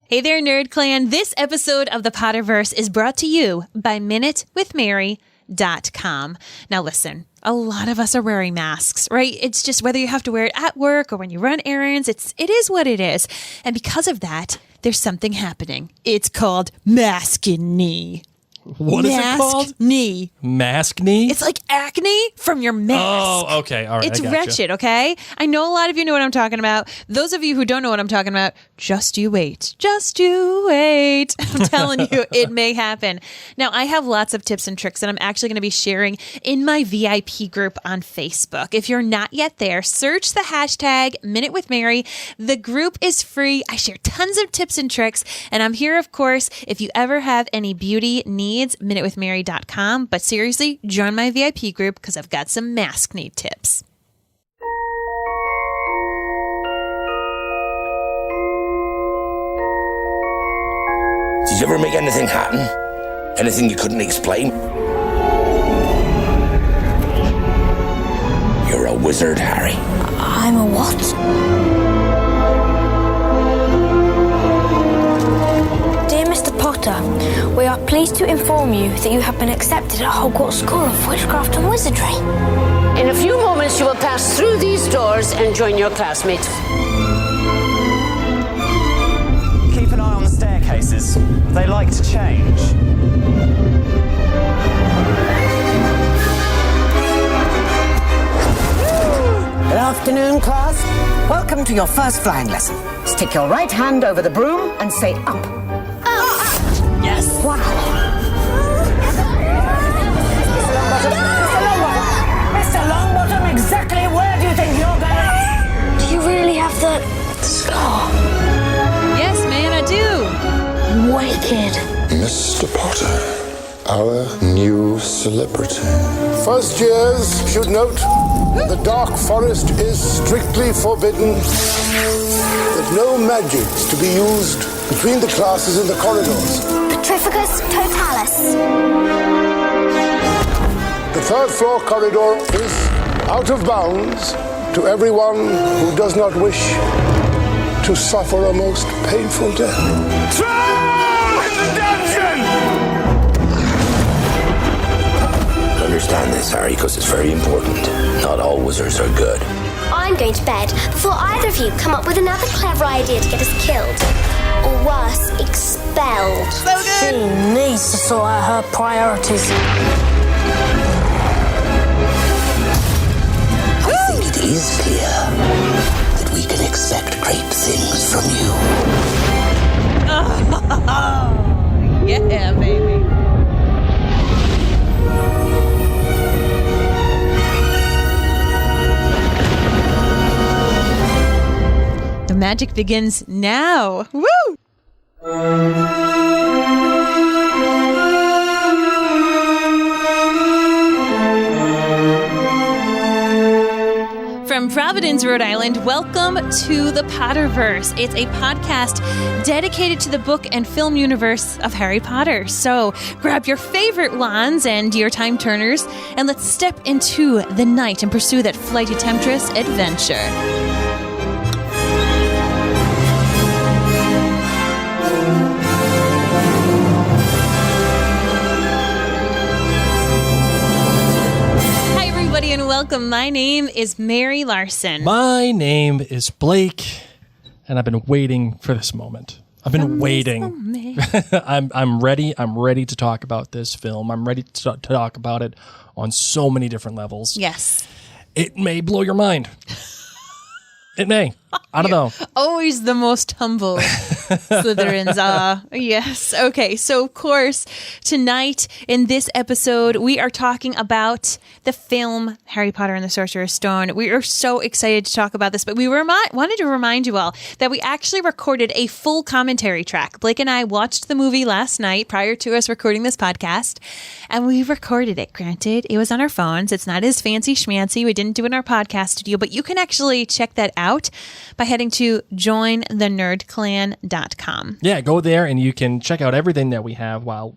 Hey there, Nerd Clan. This episode of the Potterverse is brought to you by MinuteWithMary.com. Now listen, a lot of us are wearing masks, right? It's just whether you have to wear it at work or when you run errands, it is what it is. And because of that, there's something happening. It's called maskne. What is it called? Maskne. Maskne? It's like acne from your mask. Oh, okay. All right. It's wretched, okay? I know a lot of you know what I'm talking about. Those of you who don't know what I'm talking about, just you wait. Just you wait. I'm telling you, it may happen. Now, I have lots of tips and tricks that I'm actually going to be sharing in my VIP group on Facebook. If you're not yet there, search the hashtag Minute with Mary. The group is free. I share tons of tips and tricks, and I'm here, of course, if you ever have any beauty needs, MinuteWithMary.com. But seriously, join my VIP group because I've got some maskne tips. Did you ever make anything happen? Anything you couldn't explain? You're a wizard, Harry. I'm a what? Dear Mr. Potter, we are pleased to inform you that you have been accepted at Hogwarts School of Witchcraft and Wizardry. In a few moments, you will pass through these doors and join your classmates. Keep an eye on the staircases. They like to change. Good afternoon, class. Welcome to your first flying lesson. Stick your right hand over the broom and say up. Yes. Wow. Mr. Longbottom, exactly where do you think you're going? Do you really have the scar? Yes, man, I do. Wicked. Mr. Potter, our new celebrity. First years should note the dark forest is strictly forbidden. That no magics to be used between the classes in the corridors. Petrificus totalis. The third floor corridor is out of bounds to everyone who does not wish to suffer a most painful death. Throw in the dungeon! Understand this, Harry, because it's very important. Not all wizards are good. I'm going to bed before either of you come up with another clever idea to get us killed. Or worse, expelled. So good. She needs to sort out her priorities. I think it is clear that we can expect great things from you. Yeah, baby. The magic begins now. Woo! From Providence, Rhode Island, welcome to the Potterverse. It's a podcast dedicated to the book and film universe of Harry Potter. So grab your favorite wands and your time turners, and let's step into the night and pursue that flighty temptress adventure. And welcome. My name is Mary Larson. My name is Blake, and I've been waiting for this moment. I've been waiting. I'm ready. I'm ready to talk about this film. I'm ready to talk about it on so many different levels. Yes. It may blow your mind. It may. I don't know. Always the most humble Slytherins. Yes. Okay. So, of course, tonight in this episode, we are talking about the film Harry Potter and the Sorcerer's Stone. We are so excited to talk about this, but we wanted to remind you all that we actually recorded a full commentary track. Blake and I watched the movie last night prior to us recording this podcast, and we recorded it. Granted, it was on our phones. It's not as fancy schmancy. We didn't do it in our podcast studio, but you can actually check that out by heading to jointhenerdclan.com. Yeah, go there and you can check out everything that we have while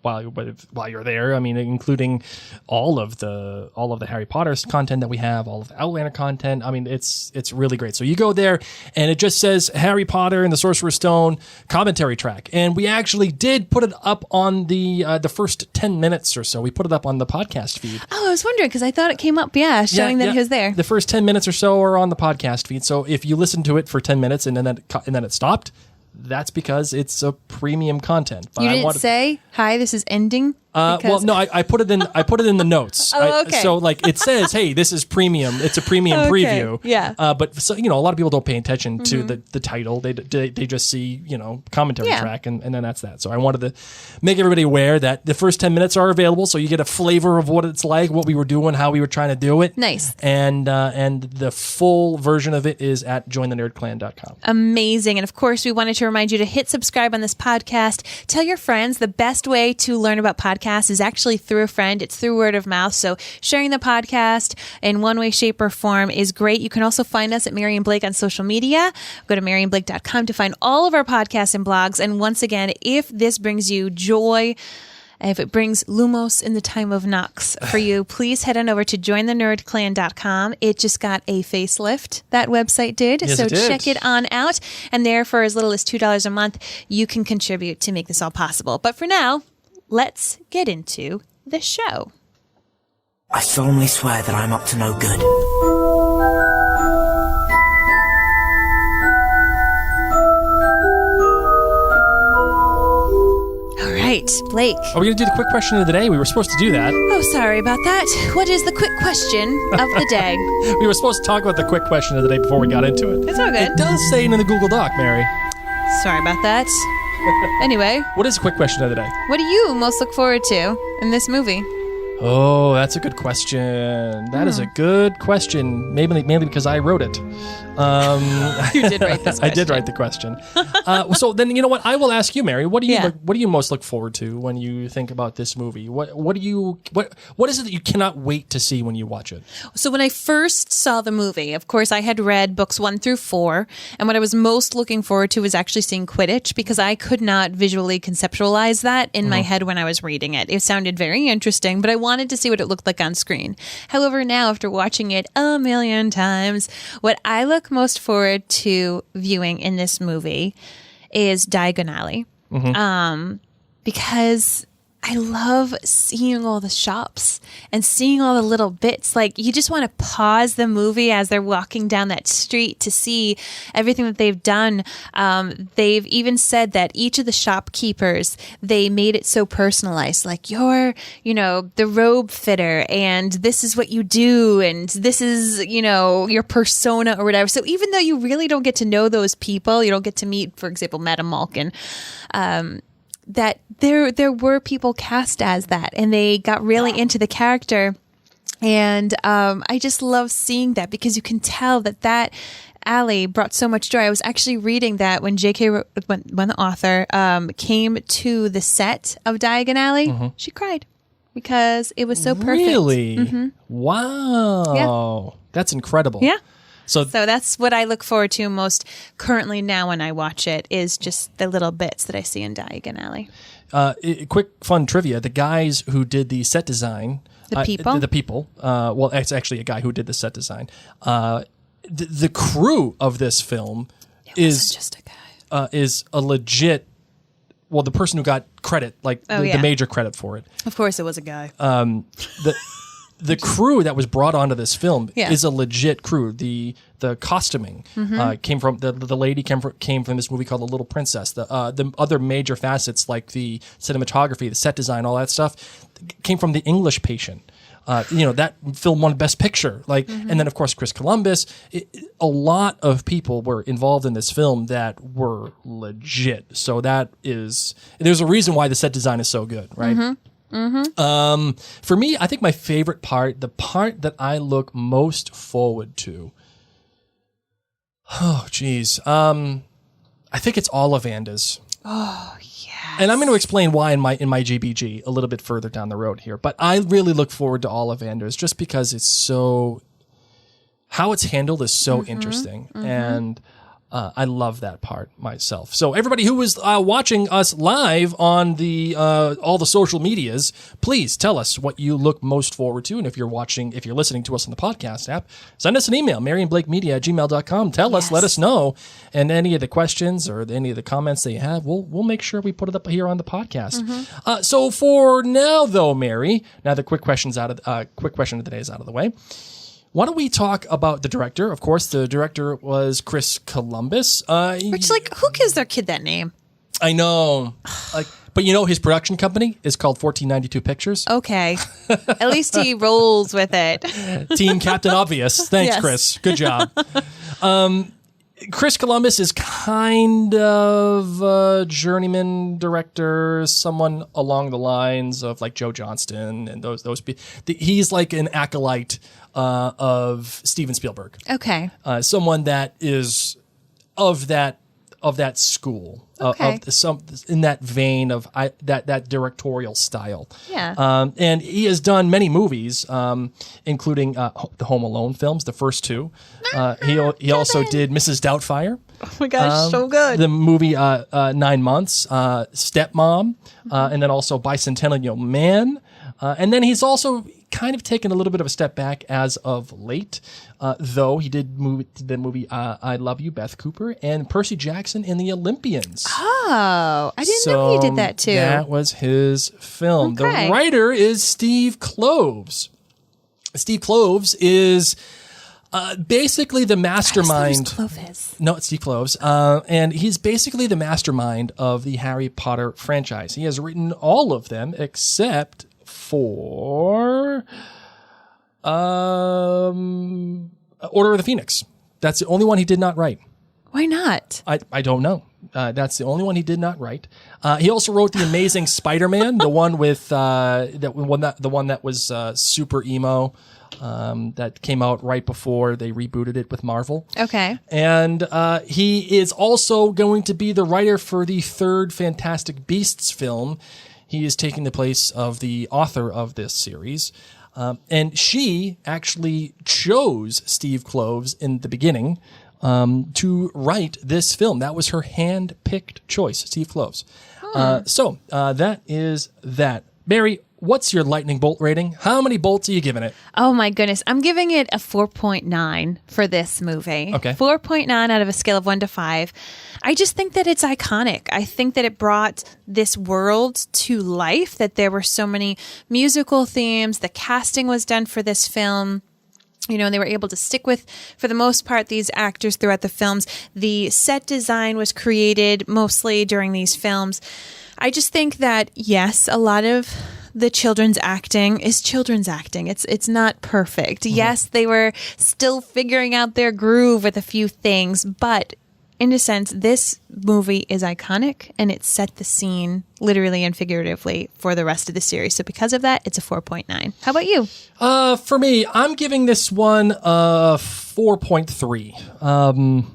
you're there. I mean, including all of the Harry Potter content that we have, all of the Outlander content. I mean, it's really great. So you go there and it just says Harry Potter and the Sorcerer's Stone commentary track, and we actually did put it up on the first 10 minutes or so. We put it up on the podcast feed. Oh, I was wondering because I thought it came up, showing that he was there. The first 10 minutes or so are on the podcast feed. So if you listen to it for 10 minutes and then it stopped, that's because it's a premium content. But you didn't say, "Hi, this is ending." Well, no, I put it in. I put it in the notes. Oh, okay. So like it says, "Hey, this is premium." It's a premium preview. Yeah. But so, a lot of people don't pay attention to the title. They just see commentary track and then that's that. So I wanted to make everybody aware that the first 10 minutes are available, so you get a flavor of what it's like, what we were doing, how we were trying to do it. Nice. And the full version of it is at jointhenerdclan.com. Amazing. And of course, we wanted to remind you to hit subscribe on this podcast. Tell your friends the best way to learn about podcasts is actually through a friend. It's through word of mouth. So sharing the podcast in one way, shape, or form is great. You can also find us at Mary and Blake on social media. Go to maryandblake.com to find all of our podcasts and blogs. And once again, if this brings you joy, if it brings Lumos in the time of Nox for you, please head on over to jointhenerdclan.com. It just got a facelift, that website did. Yes, so it did. check it on out. And there, for as little as $2 a month, you can contribute to make this all possible. But for now, let's get into the show. I solemnly swear that I'm up to no good. All right, Blake. Are we going to do the quick question of the day? We were supposed to do that. Oh, sorry about that. What is the quick question of the day? We were supposed to talk about the quick question of the day before we got into it. It's all good. It does say it in the Google Doc, Mary. Sorry about that. Anyway, What is the quick question of the day? what do you most look forward to in this movie? Oh, that's a good question. That is a good question. Mainly because I wrote it. You did write this question. I did write the question. So then, you know what? I will ask you, Mary. What do you most look forward to when you think about this movie? What is it that you cannot wait to see when you watch it? So when I first saw the movie, of course, I had read books 1 through 4, and what I was most looking forward to was actually seeing Quidditch, because I could not visually conceptualize that in my head when I was reading it. It sounded very interesting, but I wanted to see what it looked like on screen. However, now after watching it a million times, what I look most forward to viewing in this movie is Diagon Alley. Because I love seeing all the shops and seeing all the little bits. Like, you just want to pause the movie as they're walking down that street to see everything that they've done. They've even said that each of the shopkeepers, they made it so personalized. Like, you're, the robe fitter, and this is what you do, and this is, your persona or whatever. So even though you really don't get to know those people, you don't get to meet, for example, Madame Malkin, that there were people cast as that, and they got really into the character. And I just love seeing that, because you can tell that alley brought so much joy. I was actually reading that when when the author came to the set of Diagon Alley, she cried because it was so perfect. Really? Wow. Yeah. That's incredible. Yeah. So that's what I look forward to most currently now when I watch it, is just the little bits that I see in Diagon Alley. Quick fun trivia: the guys who did the set design, the people. Well, it's actually a guy who did the set design. The crew of this film is just a guy. Is a legit. Well, the person who got credit, the major credit for it. Of course, it was a guy. The crew that was brought onto this film is a legit crew. The costuming came from the lady came from this movie called The Little Princess. The other major facets, like the cinematography, the set design, all that stuff, came from The English Patient. That film won Best Picture. And then of course Chris Columbus. A lot of people were involved in this film that were legit. So there's a reason why the set design is so good, right? For me, I think my favorite part, the part that I look most forward to, I think it's Ollivander's. Oh, yeah. And I'm going to explain why in my GBG a little bit further down the road here. But I really look forward to Ollivander's just because it's how it's handled is so interesting. And I love that part myself. So everybody who is watching us live on the all the social medias, please tell us what you look most forward to. And if you're listening to us on the podcast app, send us an email, maryandblakemedia@gmail.com. Tell us, let us know. And any of the questions or any of the comments that you have, we'll make sure we put it up here on the podcast. So for now, though, Mary, now the quick question of the day is out of the way. Why don't we talk about the director? Of course, the director was Chris Columbus. Which, who gives their kid that name? I know. But his production company is called 1492 Pictures. Okay. At least he rolls with it. Team Captain Obvious. Thanks, Yes. Chris. Good job. Chris Columbus is kind of a journeyman director, someone along the lines of Joe Johnston and those people. He's like an acolyte of Steven Spielberg. Okay. Someone that is of that school, Okay. In that vein of that directorial style. Yeah. And he has done many movies, including the Home Alone films, the first two. He also did Mrs. Doubtfire. Oh my gosh, so good. The movie 9 Months, Stepmom, and then also Bicentennial Man. And then he's also kind of taken a little bit of a step back as of late, though he did the movie I Love You, Beth Cooper, and Percy Jackson and the Olympians. Oh, I didn't know he did that too. That was his film. Okay. The writer is Steve Kloves. Steve Kloves is basically the mastermind. Clovis. No, it's Steve Kloves. And he's basically the mastermind of the Harry Potter franchise. He has written all of them except for Order of the Phoenix. That's the only one he did not write. Why not? I don't know. That's the only one he did not write. He also wrote the Amazing Spider-Man, the one with the one that was super emo, that came out right before they rebooted it with Marvel. Okay. And he is also going to be the writer for the third Fantastic Beasts film. He is taking the place of the author of this series. And she actually chose Steve Kloves in the beginning to write this film. That was her hand-picked choice, Steve Kloves. So that is that. Mary, what's your lightning bolt rating? How many bolts are you giving it? Oh my goodness. I'm giving it a 4.9 for this movie. Okay. 4.9 out of a scale of 1 to 5. I just think that it's iconic. I think that it brought this world to life, that there were so many musical themes. The casting was done for this film. They were able to stick with, for the most part, these actors throughout the films. The set design was created mostly during these films. I just think that, yes, a lot of the children's acting is children's acting. It's not perfect. Mm-hmm. Yes, they were still figuring out their groove with a few things, but in a sense, this movie is iconic and it set the scene literally and figuratively for the rest of the series. So because of that, it's a 4.9. How about you? For me, I'm giving this one a 4.3.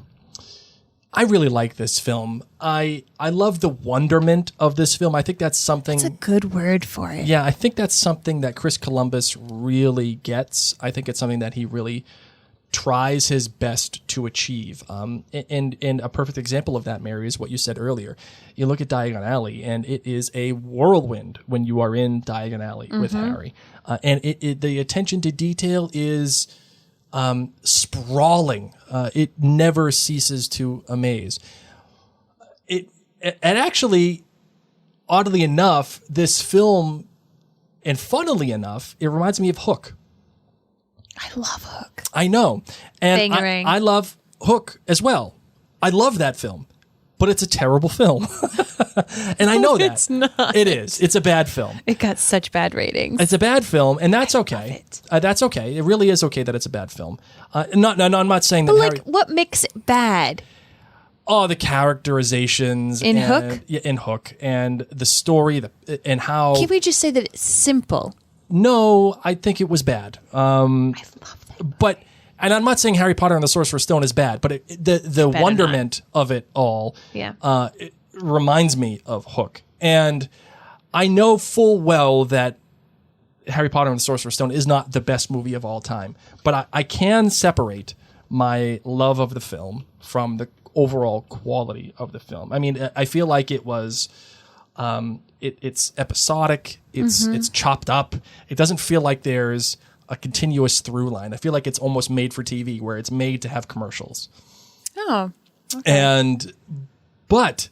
I really like this film. I love the wonderment of this film. I think that's something... That's a good word for it. Yeah, I think that's something that Chris Columbus really gets. I think it's something that he really tries his best to achieve. And a perfect example of that, Mary, is what you said earlier. You look at Diagon Alley, and it is a whirlwind when you are in Diagon Alley with Harry. And the attention to detail is sprawling. It never ceases to amaze. And actually, oddly enough, this film, and funnily enough, it reminds me of Hook. I love Hook. I know. And I love Hook as well. I love that film, but it's a terrible film. And I know that. It's not. It is. It's a bad film. It got such bad ratings. It's a bad film, and that's okay. That's okay. It really is okay that it's a bad film. I'm not saying that. But what makes it bad? Oh, the characterizations in Hook. Yeah, in Hook, and the story, and how. Can't we just say that it's simple? No, I think it was bad. I love that. But, and I'm not saying Harry Potter and the Sorcerer's Stone is bad, but the wonderment of it all, it reminds me of Hook. And I know full well that Harry Potter and the Sorcerer's Stone is not the best movie of all time, but I can separate my love of the film from the overall quality of the film. I mean, I feel like it was, it's episodic. It's chopped up. It doesn't feel like there's a continuous through line. I feel like it's almost made for TV, where it's made to have commercials. Oh, okay. But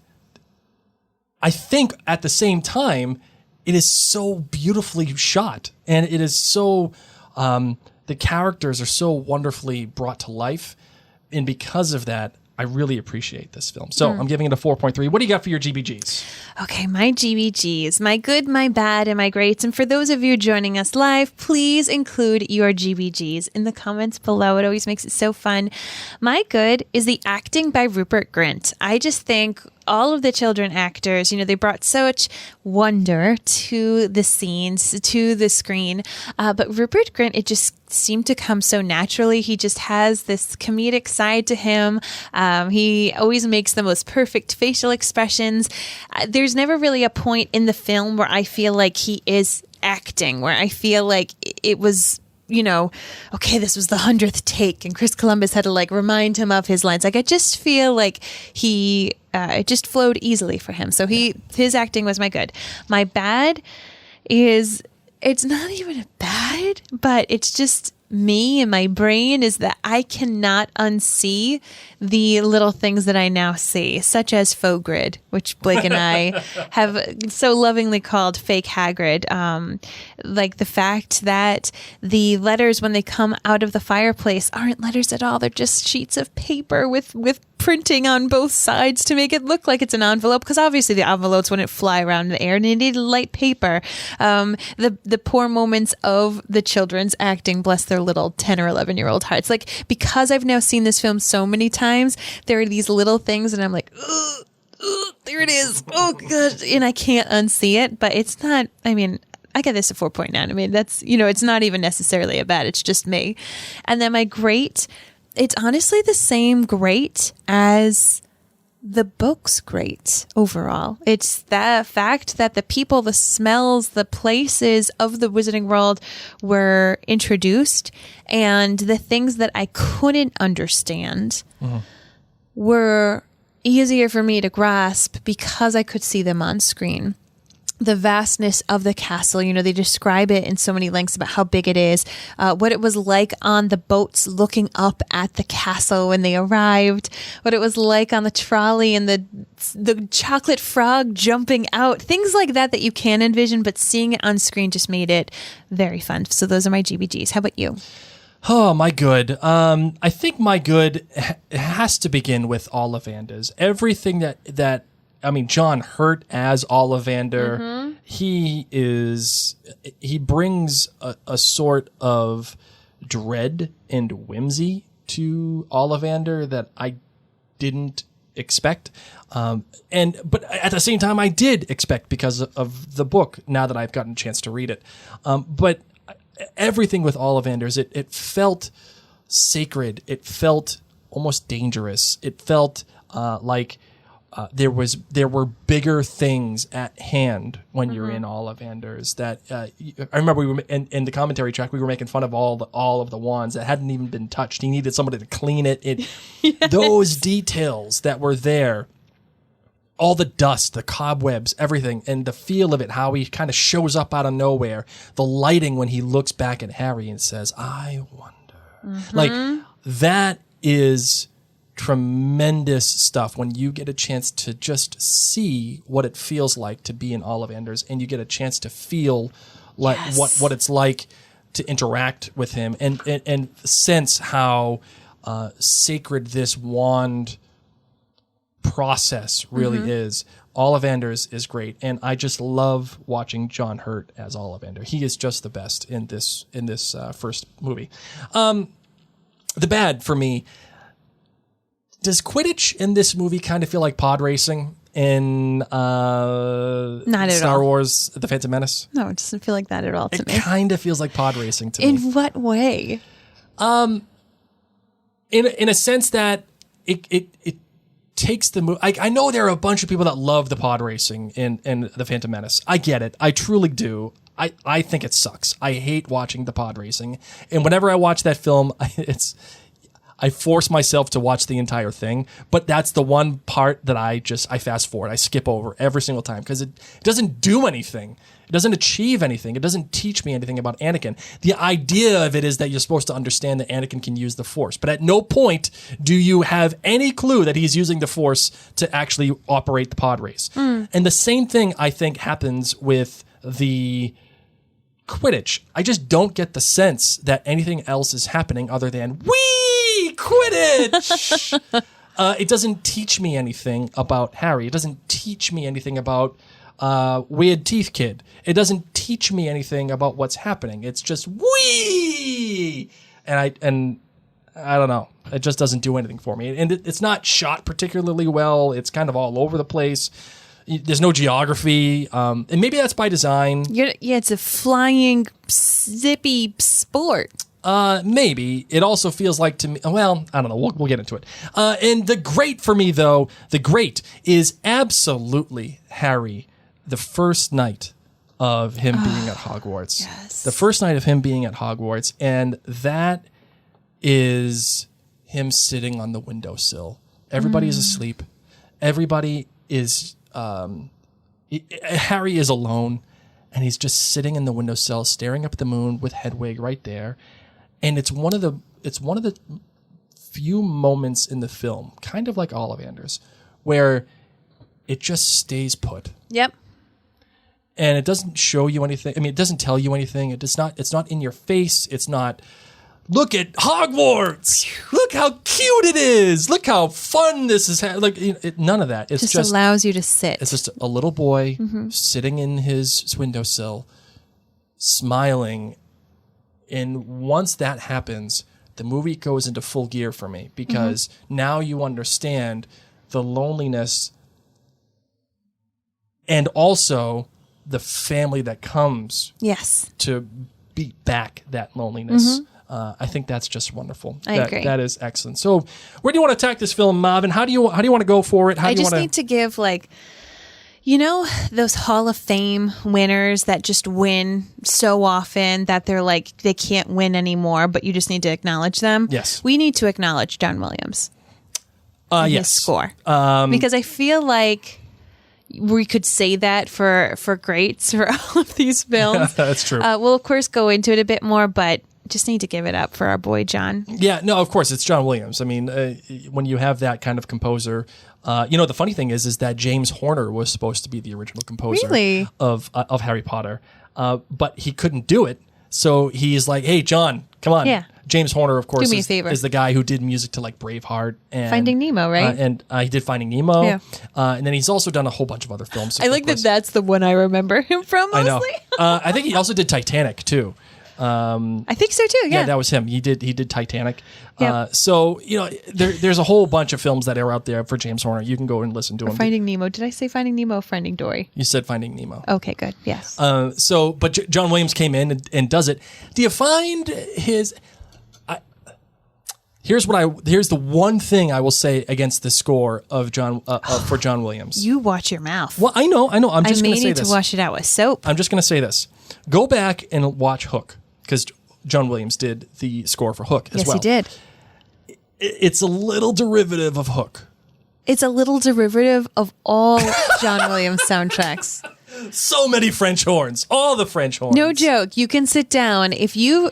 I think at the same time, it is so beautifully shot, and it is so, the characters are so wonderfully brought to life. And because of that, I really appreciate this film. So I'm giving it a 4.3. What do you got for your GBGs? Okay, my GBGs, my good, my bad, and my greats. And for those of you joining us live, please include your GBGs in the comments below. It always makes it so fun. My good is the acting by Rupert Grint. I just think all of the children actors, they brought such wonder to the scenes, to the screen. But Rupert Grint, it just seemed to come so naturally. He just has this comedic side to him. He always makes the most perfect facial expressions. There's never really a point in the film where I feel like he is acting, where I feel like it was, okay, this was the 100th take and Chris Columbus had to remind him of his lines. I just feel like it just flowed easily for him. So his acting was my good. My bad is, it's not even a bad, but it's just me and my brain is that I cannot unsee the little things that I now see, such as faux grid, which Blake and I have so lovingly called fake Hagrid. Like the fact that the letters, when they come out of the fireplace, aren't letters at all. They're just sheets of paper with printing on both sides to make it look like it's an envelope, because obviously the envelopes wouldn't fly around in the air and they need light paper. The poor moments of the children's acting, bless their little 10 or 11-year-old hearts. Because I've now seen this film so many times, there are these little things and I'm like, ugh, there it is. Oh, God. And I can't unsee it, but it's not, I get this at 4.9. That's, it's not even necessarily a bad, it's just me. And then my great, it's honestly the same great as the book's great overall. It's the fact that the people, the smells, the places of the Wizarding World were introduced, and the things that I couldn't understand were easier for me to grasp because I could see them on screen. The vastness of the castle, they describe it in so many lengths about how big it is, what it was like on the boats looking up at the castle when they arrived, what it was like on the trolley and the chocolate frog jumping out, things like that you can envision, but seeing it on screen just made it very fun. So those are my GBGs. How about you? Oh, my good. I think my good has to begin with Ollivanders. Everything that John Hurt as Ollivander, he brings a sort of dread and whimsy to Ollivander that I didn't expect. But at the same time, I did expect because of the book, now that I've gotten a chance to read it. But everything with Ollivanders, it felt sacred. It felt almost dangerous. It felt like there were bigger things at hand when you're in Ollivanders. That I remember we were in the commentary track, we were making fun of all of the wands that hadn't even been touched. He needed somebody to clean it. Yes. Those details that were there, all the dust, the cobwebs, everything, and the feel of it, how he kind of shows up out of nowhere. The lighting when he looks back at Harry and says, "I wonder," that is tremendous stuff when you get a chance to just see what it feels like to be in Ollivanders, and you get a chance to feel like what it's like to interact with him and sense how sacred this wand process really is. Ollivanders is great, and I just love watching John Hurt as Ollivander. He is just the best in this first movie. The bad for me, does Quidditch in this movie kind of feel like pod racing in Star Wars The Phantom Menace? No, it doesn't feel like that at all to me. It kind of feels like pod racing to me. In what way? In a sense that it takes the movie. I know there are a bunch of people that love the pod racing in The Phantom Menace. I get it. I truly do. I think it sucks. I hate watching the pod racing. And whenever I watch that film, I force myself to watch the entire thing, but that's the one part that I fast forward. I skip over every single time because it doesn't do anything. It doesn't achieve anything. It doesn't teach me anything about Anakin. The idea of it is that you're supposed to understand that Anakin can use the Force, but at no point do you have any clue that he's using the Force to actually operate the pod race. And the same thing, I think, happens with the Quidditch. I just don't get the sense that anything else is happening other than wee Quidditch. It doesn't teach me anything about Harry. It doesn't teach me anything about Weird Teeth Kid. It doesn't teach me anything about what's happening. It's just wee, and I don't know. It just doesn't do anything for me. And it's not shot particularly well. It's kind of all over the place. There's no geography, and maybe that's by design. Yeah, it's a flying, zippy sport. Maybe. It also feels like to me, well, I don't know. We'll get into it. And the great for me, though, the great is absolutely Harry, the first night of him being at Hogwarts. Yes. The first night of him being at Hogwarts, and that is him sitting on the windowsill. Everybody is asleep. Everybody is... Harry is alone, and he's just sitting in the windowsill, staring up at the moon with Hedwig right there. And it's one of the few moments in the film, kind of like Ollivander's, where it just stays put. Yep. And it doesn't show you anything. I mean, it doesn't tell you anything. It's not in your face. It's not, look at Hogwarts. Look how cute it is. Look how fun this is. None of that. It's just allows you to sit. It's just a little boy sitting in his windowsill, smiling. And once that happens, the movie goes into full gear for me because now you understand the loneliness and also the family that comes to beat back that loneliness. I think that's just wonderful. I agree. That is excellent. So where do you want to attack this film, Marvin? How do you want to go for it? I just need to give, like, you know, those Hall of Fame winners that just win so often that they're like, they can't win anymore, but you just need to acknowledge them. Yes. We need to acknowledge John Williams. Yes. His score. Because I feel like we could say that for greats for all of these films. That's true. We'll, of course, go into it a bit more, but just need to give it up for our boy John. Yeah, no, of course, it's John Williams. I mean, when you have that kind of composer, the funny thing is that James Horner was supposed to be the original composer of Harry Potter, but he couldn't do it. So he's like, hey, John, come on. Yeah. James Horner, of course, is the guy who did music to like Braveheart and Finding Nemo, right? And he did Finding Nemo. Yeah. And then he's also done a whole bunch of other films. I like that that's the one I remember him from mostly. I know. I think he also did Titanic too. I think so too. Yeah, that was him. He did Titanic. Yep. So there's a whole bunch of films that are out there for James Horner. You can go and listen to him. Finding Nemo. Did I say Finding Nemo or Finding Dory? You said Finding Nemo. Okay, good. Yes. But John Williams came in and does it. Do you find his? Here's the one thing I will say against the score of for John Williams. You watch your mouth. Well, I know. I'm just going to say this. I may need to wash it out with soap. I'm just going to say this. Go back and watch Hook, because John Williams did the score for Hook as well. Yes, he did. It's a little derivative of Hook. It's a little derivative of all John Williams soundtracks. So many French horns. All the French horns. No joke. You can sit down. If you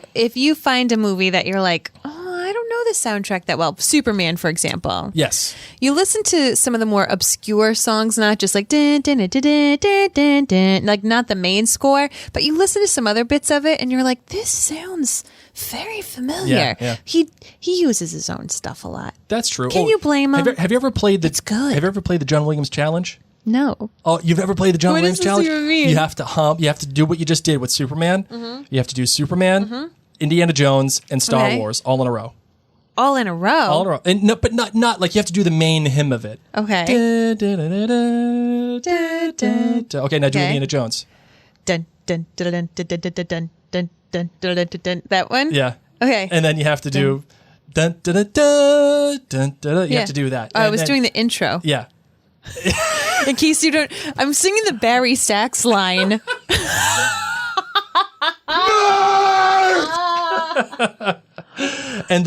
find a movie that you're like, I don't know the soundtrack that well. Superman, for example. Yes. You listen to some of the more obscure songs, not just like dun, dun, dun, dun, dun, dun, dun, like not the main score, but you listen to some other bits of it and you're like, this sounds very familiar. Yeah. He uses his own stuff a lot. That's true. Can you blame him? Have you ever played the? It's good. Have you ever played the John Williams Challenge? No. Oh, you've ever played the John Williams Challenge? What does this even mean? You have to hum. You have to do what you just did with Superman. Mm-hmm. You have to do Superman, Indiana Jones, and Star Wars all in a row. All in a row. All in a row. And no, but not like you have to do the main hymn of it. Okay. Okay, now do Indiana Jones. Dun dun dun dun dun dun dun dun dun dun dun dun. That one. Yeah. Okay. And then you have to do dun dun dun dun dun dun. You have to do that. Oh, I was doing the intro. Yeah. In case you don't, I'm singing the Barry Sachs line. And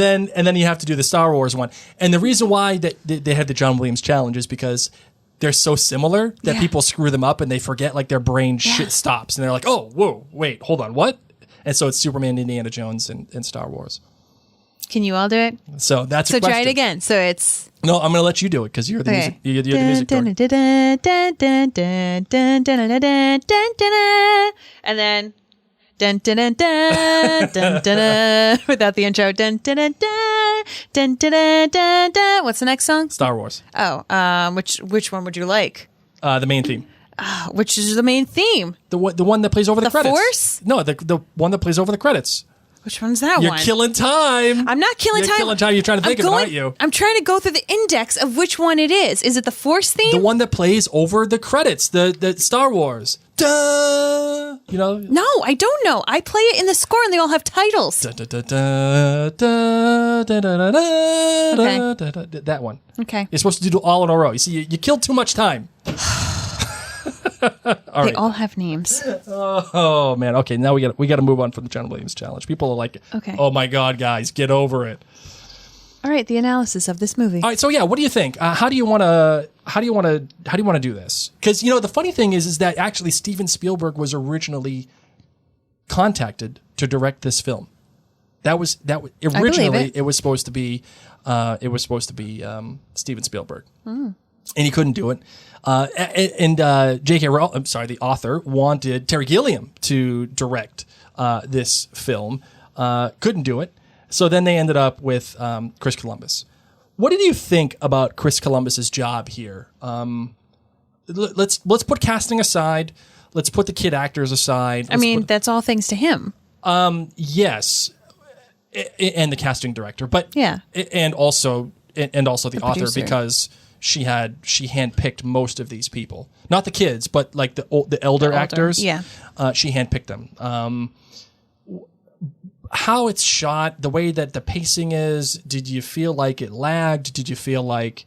then you have to do the Star Wars one. And the reason why that they had the John Williams challenge is because they're so similar that people screw them up and they forget, like their brain shit stops and they're like, oh, whoa, wait, hold on, what? And so it's Superman, Indiana Jones, and Star Wars. Can you all do it? So that's a So question. try it again. So it's... No, I'm going to let you do it because you're the music. You're the music director. And then... Dun, dun, dun, dun, dun, dun, dun, without the intro. Dun, dun, dun, dun, dun, dun, dun, dun, dun. What's the next song? Star Wars. Oh, which one would you like? The main theme. Which is the main theme? The one that plays over the credits. Force? No, the one that plays over the credits. Which one's that You're one? killing time. I'm not killing You're time. killing time. You're trying to think of it, aren't you? I'm trying to go through the index of which one it is. Is it the Force theme? The one that plays over the credits. The Star Wars. Duh. You know? No, I don't know. I play it in the score and they all have titles. Da, da, da, da, da, da, da, da, Okay. da, da, da, that one. Okay. You're supposed to do all in a row. You see, you killed too much time. They all have names. Oh man. Okay, now we got to move on from the John Williams challenge. People are like, Okay. oh my God, guys, get over it. All right, the analysis of this movie. All right, so yeah, what do you think? How do you want to do this? Because the funny thing is that actually Steven Spielberg was originally contacted to direct this film. That was originally it was supposed to be Steven Spielberg, and he couldn't do it. And J.K. Rowling, the author, wanted Terry Gilliam to direct this film. Couldn't do it. So then they ended up with Chris Columbus. What did you think about Chris Columbus's job here? Let's put casting aside. Let's put the kid actors aside. That's all thanks to him. Yes, and the casting director, but Yeah. and also the author, producer. because she handpicked most of these people, not the kids, but like the elder actors. Yeah. She handpicked them. How it's shot, the way that the pacing is, did you feel like it lagged? Did you feel like,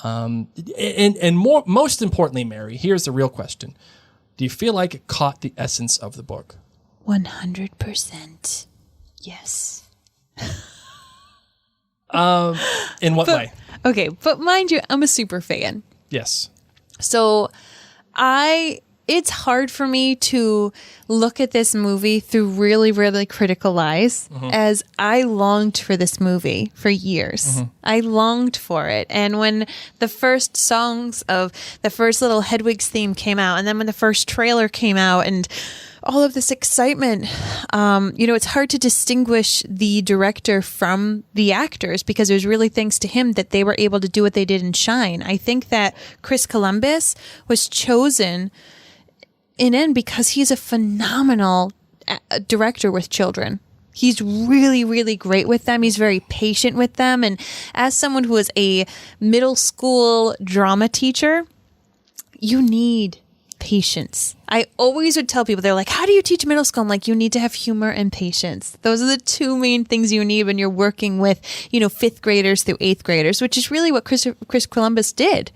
most importantly, Mary, here's the real question. Do you feel like it caught the essence of the book? 100%. Yes. In what way? Okay, but mind you, I'm a super fan. Yes. So it's hard for me to look at this movie through really, really critical eyes, as I longed for this movie for years. I longed for it. And when the first songs of the first little Hedwig's theme came out, and then when the first trailer came out, and all of this excitement, it's hard to distinguish the director from the actors, because it was really thanks to him that they were able to do what they did and shine. I think that Chris Columbus was chosen because he's a phenomenal director with children. He's really, really great with them. He's very patient with them. And as someone who is a middle school drama teacher, you need patience. I always would tell people, they're like, how do you teach middle school? I'm like, you need to have humor and patience. Those are the two main things you need when you're working with, 5th graders through 8th graders, which is really what Chris Columbus did.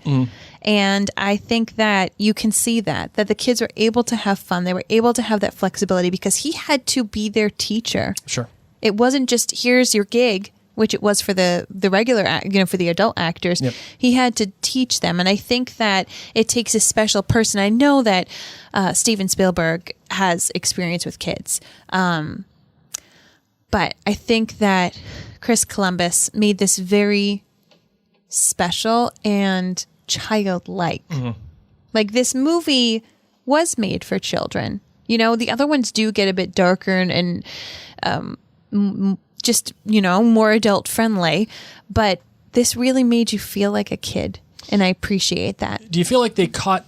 And I think that you can see that the kids were able to have fun. They were able to have that flexibility because he had to be their teacher. Sure. It wasn't just, here's your gig, which it was for the regular, for the adult actors. Yep. He had to teach them. And I think that it takes a special person. I know that Steven Spielberg has experience with kids. But I think that Chris Columbus made this very special and childlike. Like, this movie was made for children. The other ones do get a bit darker and just, more adult friendly, but this really made you feel like a kid. And I appreciate that. Do you feel like they caught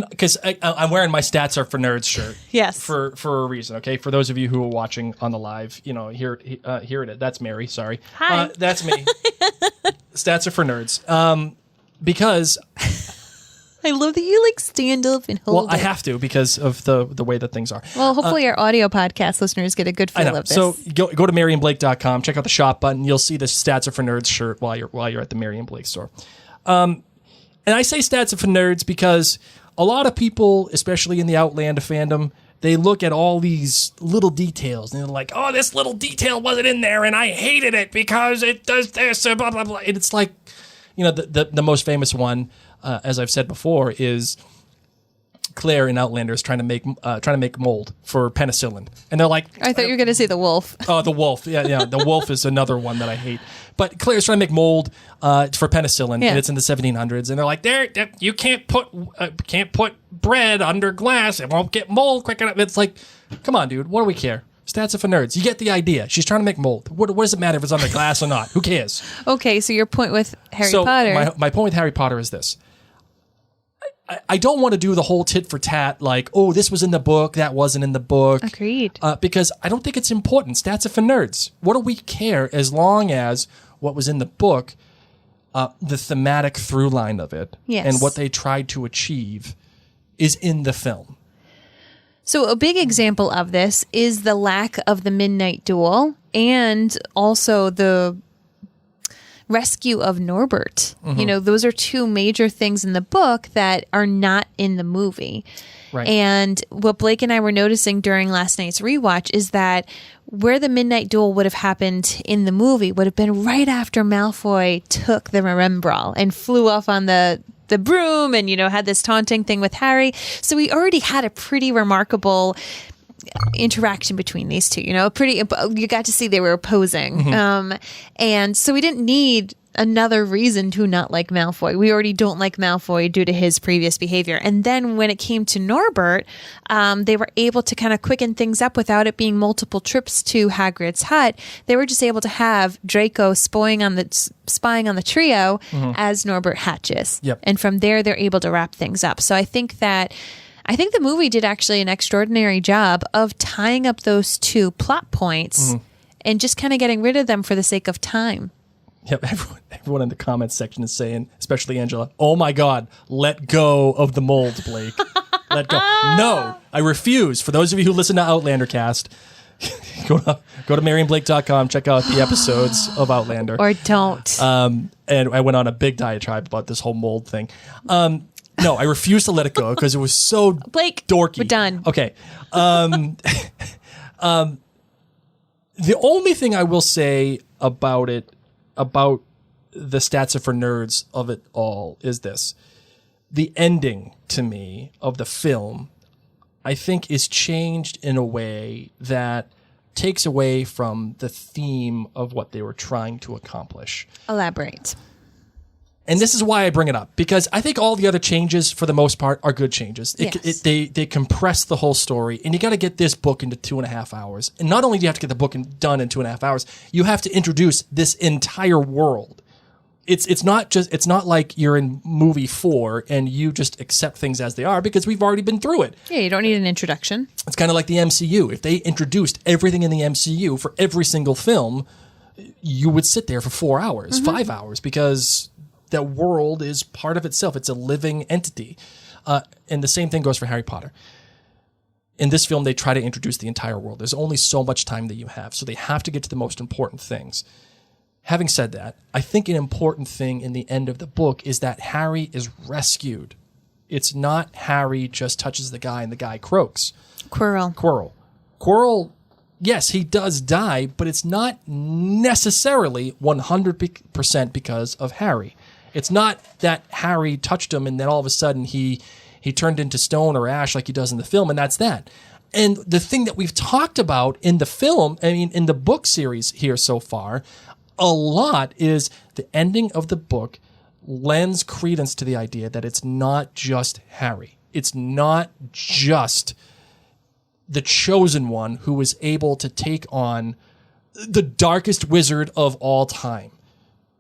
because I'm wearing my Stats Are for Nerds shirt. Yes. For a reason. Okay. For those of you who are watching on the live, here it is. That's Mary. Sorry. Hi. That's me. Stats Are for Nerds. Because I love that you stand up and hold I have to, because of the way that things are. Well, hopefully our audio podcast listeners get a good feel of this. So go to MaryandBlake.com, check out the shop button. You'll see the Stats Are for Nerds shirt while you're at the Mary and Blake store. And I say Stats Are for Nerds because a lot of people, especially in the Outlander fandom, They look at all these little details and they're like, oh, this little detail wasn't in there and I hated it because it does this and blah, blah, blah. And it's like, the most famous one, as I've said before, is Claire in Outlander is trying to make mold for penicillin. And they're like... I thought you were going to say the wolf. Oh, the wolf. Yeah. The wolf is another one that I hate. But Claire's trying to make mold for penicillin, and it's in the 1700s. And they're like, you can't put bread under glass. It won't get mold quick enough. It's like, come on, dude. What do we care? Stats are for nerds. You get the idea. She's trying to make mold. What does it matter if it's under glass or not? Who cares? Okay, so your point with Harry Potter. My point with Harry Potter is this. I don't want to do the whole tit for tat, like, oh, this was in the book, that wasn't in the book. Agreed. Because I don't think it's important. Stats are for nerds. What do we care as long as what was in the book, the thematic through line of it, and what they tried to achieve is in the film. So a big example of this is the lack of the midnight duel and also the rescue of Norbert. Mm-hmm. Those are two major things in the book that are not in the movie. Right. And what Blake and I were noticing during last night's rewatch is that where the midnight duel would have happened in the movie would have been right after Malfoy took the Remembrall and flew off on the broom and, had this taunting thing with Harry. So we already had a pretty remarkable interaction between these two, you got to see they were opposing. Mm-hmm. And so we didn't need another reason to not like Malfoy. We already don't like Malfoy due to his previous behavior. And then when it came to Norbert, they were able to kind of quicken things up without it being multiple trips to Hagrid's hut. They were just able to have Draco spying on the trio as Norbert hatches. Yep. And from there, they're able to wrap things up. So I think the movie did actually an extraordinary job of tying up those two plot points and just kind of getting rid of them for the sake of time. Yep, everyone in the comments section is saying, especially Angela, oh my God, let go of the mold, Blake. Let go. No, I refuse. For those of you who listen to Outlander Cast, go to MaryandBlake.com, check out the episodes of Outlander. Or don't. And I went on a big diatribe about this whole mold thing. No, I refuse to let it go because it was so Blake, dorky. we're done. Okay. The only thing I will say about the stats are for nerds of it all is this. The ending to me of the film, I think, is changed in a way that takes away from the theme of what they were trying to accomplish. Elaborate. And this is why I bring it up, because I think all the other changes, for the most part, are good changes. They compress the whole story, and you got to get this book into 2.5 hours. And not only do you have to get the book done in 2.5 hours, you have to introduce this entire world. It's not like you're in movie 4 and you just accept things as they are, because we've already been through it. Yeah, you don't need an introduction. It's kind of like the MCU. If they introduced everything in the MCU for every single film, you would sit there for 4 hours, 5 hours, because that world is part of itself. It's a living entity. And the same thing goes for Harry Potter. In this film, they try to introduce the entire world. There's only so much time that you have, so they have to get to the most important things. Having said that, I think an important thing in the end of the book is that Harry is rescued. It's not Harry just touches the guy and the guy croaks. Quirrell, yes, he does die, but it's not necessarily 100% because of Harry. It's not that Harry touched him and then all of a sudden he turned into stone or ash like he does in the film, and that's that. And the thing that we've talked about in the film, in the book series here so far, a lot is the ending of the book lends credence to the idea that it's not just Harry. It's not just the chosen one who was able to take on the darkest wizard of all time.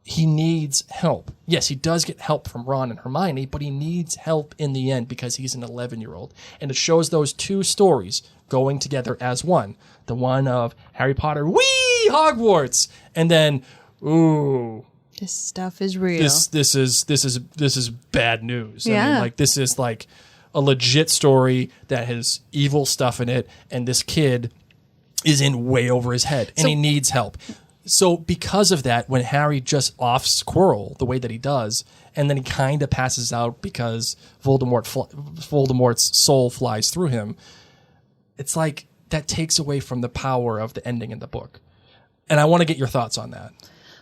He needs help. Yes, he does get help from Ron and Hermione, but he needs help in the end because he's an 11-year-old. And it shows those two stories going together as one. The one of Harry Potter, whee, Hogwarts, and then, ooh, this stuff is real. This is bad news. Yeah. This is like a legit story that has evil stuff in it, and this kid is in way over his head, and he needs help. So because of that, when Harry just offs Quirrell the way that he does, and then he kind of passes out because Voldemort's soul flies through him, it's like that takes away from the power of the ending in the book. And I want to get your thoughts on that.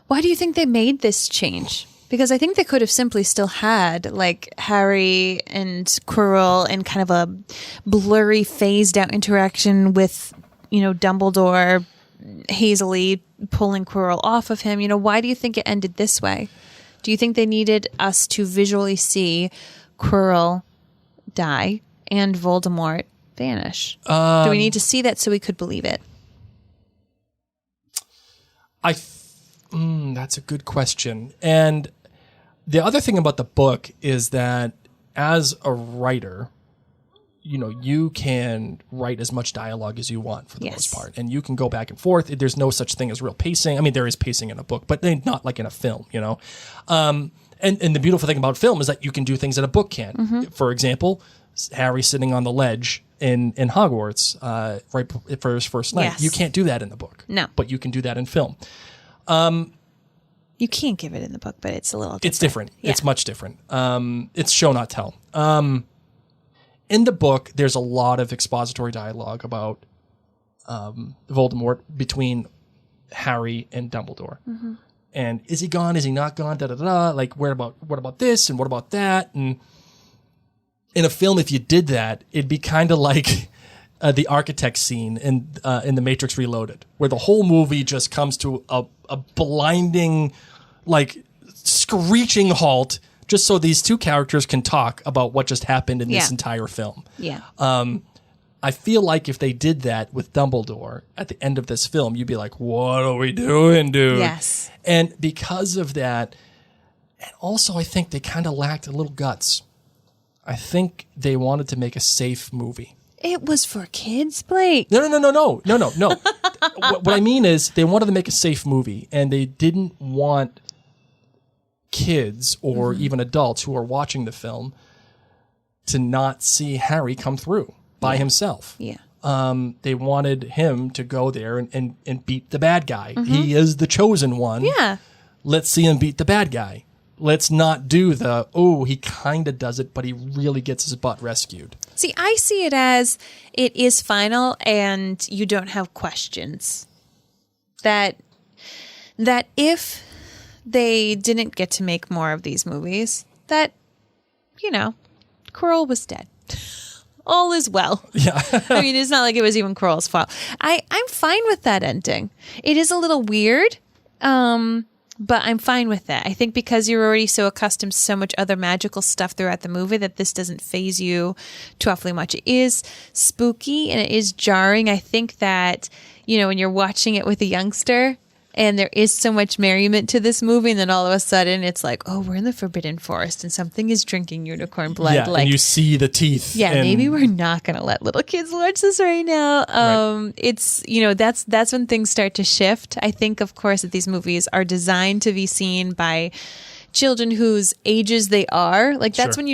Why do you think they made this change? Because I think they could have simply still had like Harry and Quirrell and kind of a blurry, phased out interaction with, Dumbledore hazily pulling Quirrell off of him. Why do you think it ended this way? Do you think they needed us to visually see Quirrell die and Voldemort vanish? Do we need to see that so we could believe it? That's a good question. And the other thing about the book is that as a writer, you can write as much dialogue as you want for the most part. And you can go back and forth. There's no such thing as real pacing. I mean, there is pacing in a book, but not like in a film, And the beautiful thing about film is that you can do things that a book can't. Mm-hmm. For example, Harry sitting on the ledge in Hogwarts right for his first night. Yes. You can't do that in the book. No. But you can do that in film. You can't give it in the book, but it's a little different. It's different. Yeah. It's much different. It's show, not tell. In the book, there's a lot of expository dialogue about Voldemort between Harry and Dumbledore. Mm-hmm. And is he gone? Is he not gone? Da da da. Like, what about this and what about that? And in a film, if you did that, it'd be kind of like the architect scene in The Matrix Reloaded, where the whole movie just comes to a blinding, like, screeching halt, just so these two characters can talk about what just happened in this entire film. Yeah. I feel like if they did that with Dumbledore at the end of this film, you'd be like, what are we doing, dude? Yes. And because of that, and also I think they kind of lacked a little guts. I think they wanted to make a safe movie. It was for kids, Blake. No. What I mean is they wanted to make a safe movie, and they didn't want kids or even adults who are watching the film to not see Harry come through by himself. Yeah. They wanted him to go there and beat the bad guy. Mm-hmm. He is the chosen one. Yeah. Let's see him beat the bad guy. Let's not do he kind of does it, but he really gets his butt rescued. See, I see it as it is final and you don't have questions. That if they didn't get to make more of these movies, that, Quirrell was dead. All is well. Yeah. I mean, it's not like it was even Quirrell's fault. I'm fine with that ending. It is a little weird, but I'm fine with that. I think because you're already so accustomed to so much other magical stuff throughout the movie that this doesn't faze you too awfully much. It is spooky and it is jarring. I think that, when you're watching it with a youngster and there is so much merriment to this movie, and then all of a sudden it's like, oh, we're in the Forbidden Forest and something is drinking unicorn blood. Yeah, and you see the teeth. Yeah, maybe we're not going to let little kids watch this right now. Right. It's, that's when things start to shift. I think, of course, that these movies are designed to be seen by children whose ages they are. Like, that's when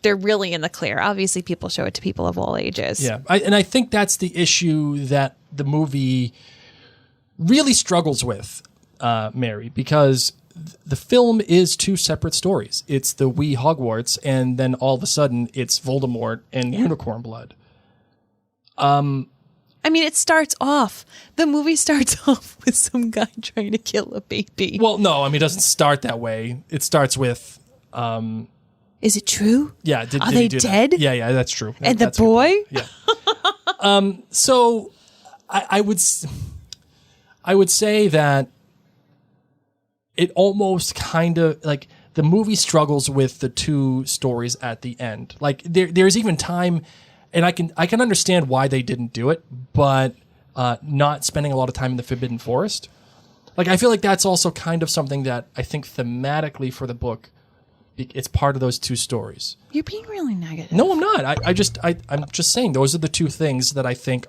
they're really in the clear. Obviously, people show it to people of all ages. Yeah, and I think that's the issue that the movie really struggles with, Mary, because the film is two separate stories. It's the wee Hogwarts, and then all of a sudden it's Voldemort and unicorn blood. I mean, the movie starts off with some guy trying to kill a baby. Well, no, it doesn't start that way. It starts with... is it true? Yeah. Are they dead? That? Yeah, that's true. And that's the boy? Yeah. So I would say that it almost kind of like the movie struggles with the two stories at the end. Like there's even time, and I can understand why they didn't do it, but not spending a lot of time in the Forbidden Forest. Like, I feel like that's also kind of something that I think thematically for the book, it's part of those two stories. You're being really negative. No, I'm not. I'm just saying those are the two things that I think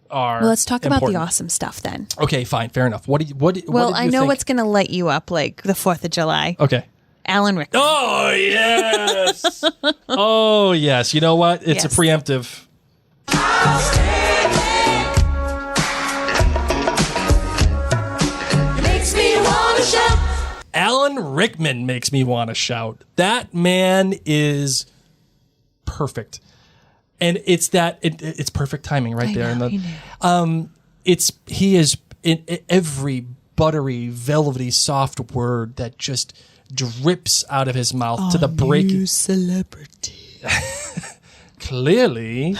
are. Well, let's talk important. about the awesome stuff then. Okay, fine, fair enough. What did you I know think? what's going to light you up, like the 4th of July. Okay. Alan Rickman. Oh yes. Oh yes. You know what? It's a preemptive. Makes me wanna shout. Alan Rickman makes me want to shout. That man is perfect. And it's it's perfect timing right there. I know. He is in every buttery, velvety, soft word that just drips out of his mouth to the breaking. Celebrity. Clearly,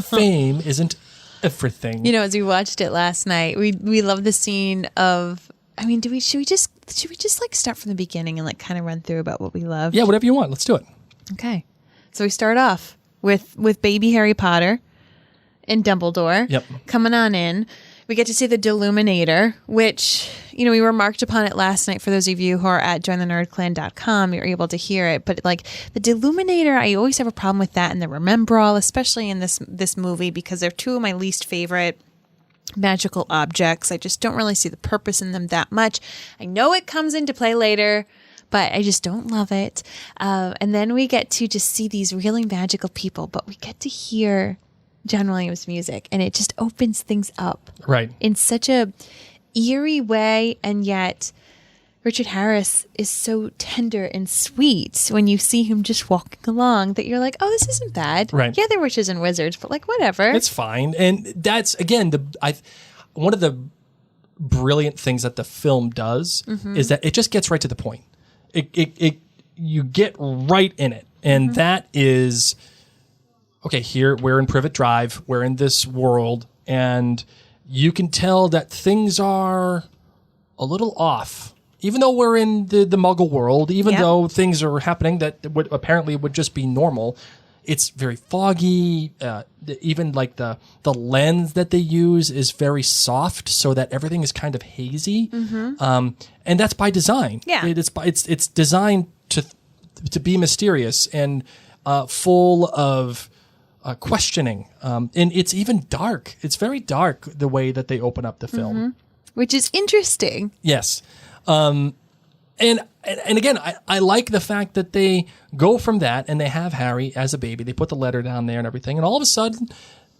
fame isn't everything. You know, as we watched it last night, we love the scene of. I mean, should we just like start from the beginning and like kind of run through about what we love? Yeah, whatever you want. Let's do it. Okay, so we start off with baby Harry Potter and Dumbledore. Yep. Coming on in. We get to see the Deluminator, which, you know, we remarked upon it last night. For those of you who are at jointhenerdclan.com, you're able to hear it. But like the Deluminator, I always have a problem with that in the Remembrall, especially in this movie, because they're two of my least favorite magical objects. I just don't really see the purpose in them that much. I know it comes into play later, but I just don't love it. And then we get to just see these really magical people, but we get to hear John Williams' music, and it just opens things up Right. in such a eerie way, and yet Richard Harris is so tender and sweet when you see him just walking along that you're like, oh, this isn't bad. Right. Yeah, they're witches and wizards, but like whatever. It's fine. And that's, again, one of the brilliant things that the film does is that it just gets right to the point. You get right in it. And that is... Okay, here we're in Privet Drive. We're in this world, and you can tell that things are a little off. Even though we're in the Muggle world, even though things are happening that apparently would just be normal, it's very foggy. Even like the lens that they use is very soft, so that everything is kind of hazy. And that's by design. Yeah, it's designed to be mysterious and full of questioning. And it's even dark. It's very dark the way that they open up the film. Which is interesting. Yes. And again, I like the fact that they go from that and they have Harry as a baby. They put the letter down there and everything. And all of a sudden,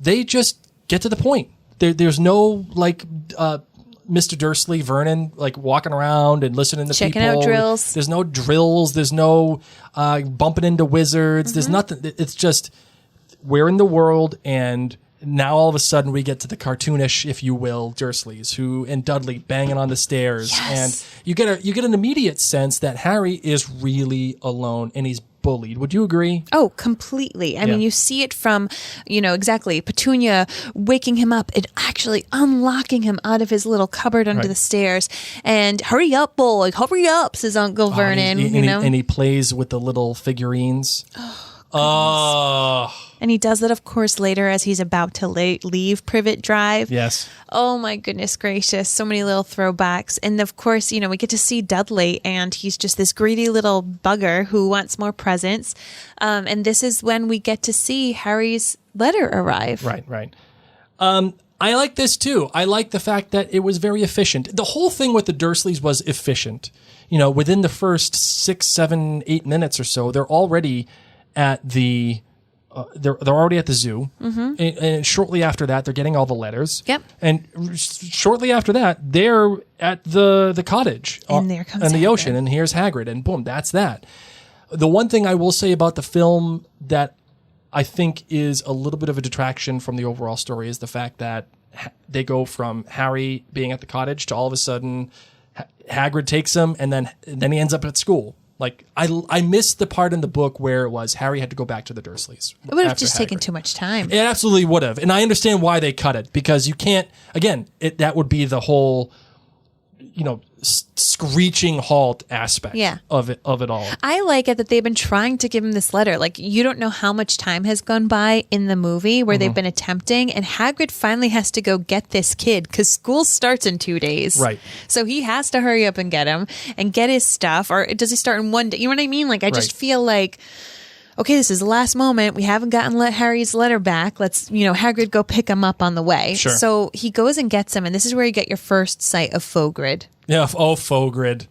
they just get to the point. There's no like Mr. Dursley, Vernon, like walking around and listening to checking people. Out drills. There's no drills. There's no bumping into wizards. There's nothing. It's just... We're in the world, and now all of a sudden we get to the cartoonish, if you will, Dursleys, and Dudley banging on the stairs, and you get an immediate sense that Harry is really alone and he's bullied. Would you agree? Oh, completely. I mean, you see it from, exactly Petunia waking him up and actually unlocking him out of his little cupboard under the stairs. And hurry up, boy, hurry up, says Uncle Vernon. And he plays with the little figurines. And he does that, of course, later as he's about to leave Privet Drive. Yes. Oh, my goodness gracious. So many little throwbacks. And, of course, we get to see Dudley, and he's just this greedy little bugger who wants more presents. And this is when we get to see Harry's letter arrive. Right. I like this, too. I like the fact that it was very efficient. The whole thing with the Dursleys was efficient. Within the first 6, 7, 8 minutes or so, they're already at the... they're already at the zoo, and shortly after that, they're getting all the letters. Yep. And shortly after that, they're at the cottage and there comes and the Hagrid. ocean, and here's Hagrid, and boom, that's that. The one thing I will say about the film that I think is a little bit of a detraction from the overall story is the fact that they go from Harry being at the cottage to all of a sudden Hagrid takes him, and then he ends up at school. Like, I missed the part in the book where it was Harry had to go back to the Dursleys. It would have just taken too much time. It absolutely would have. And I understand why they cut it, because you can't, again, that would be the whole, screeching halt aspect of it all. I like it that they've been trying to give him this letter. Like, you don't know how much time has gone by in the movie where they've been attempting, and Hagrid finally has to go get this kid because school starts in 2 days. Right. So he has to hurry up and get him and get his stuff. Or does he start in one day? You know what I mean? Like, I just feel like, okay, this is the last moment. We haven't gotten Harry's letter back. Let's, Hagrid go pick him up on the way. Sure. So he goes and gets him, and this is where you get your first sight of Fogrid. Yeah, Fogrid.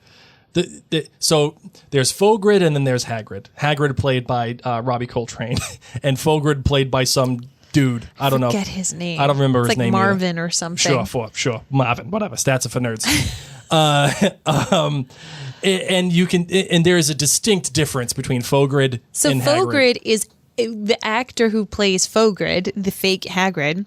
So there's Fogrid and then there's Hagrid. Hagrid played by Robbie Coltrane and Fogrid played by some dude. I don't know. Forget his name. I don't remember it's his like name Marvin either. or something. Sure. Marvin, whatever. Stats are for nerds. And you can, and there is a distinct difference between Fogrid and Hagrid. Fogrid is the actor who plays Fogrid, the fake Hagrid,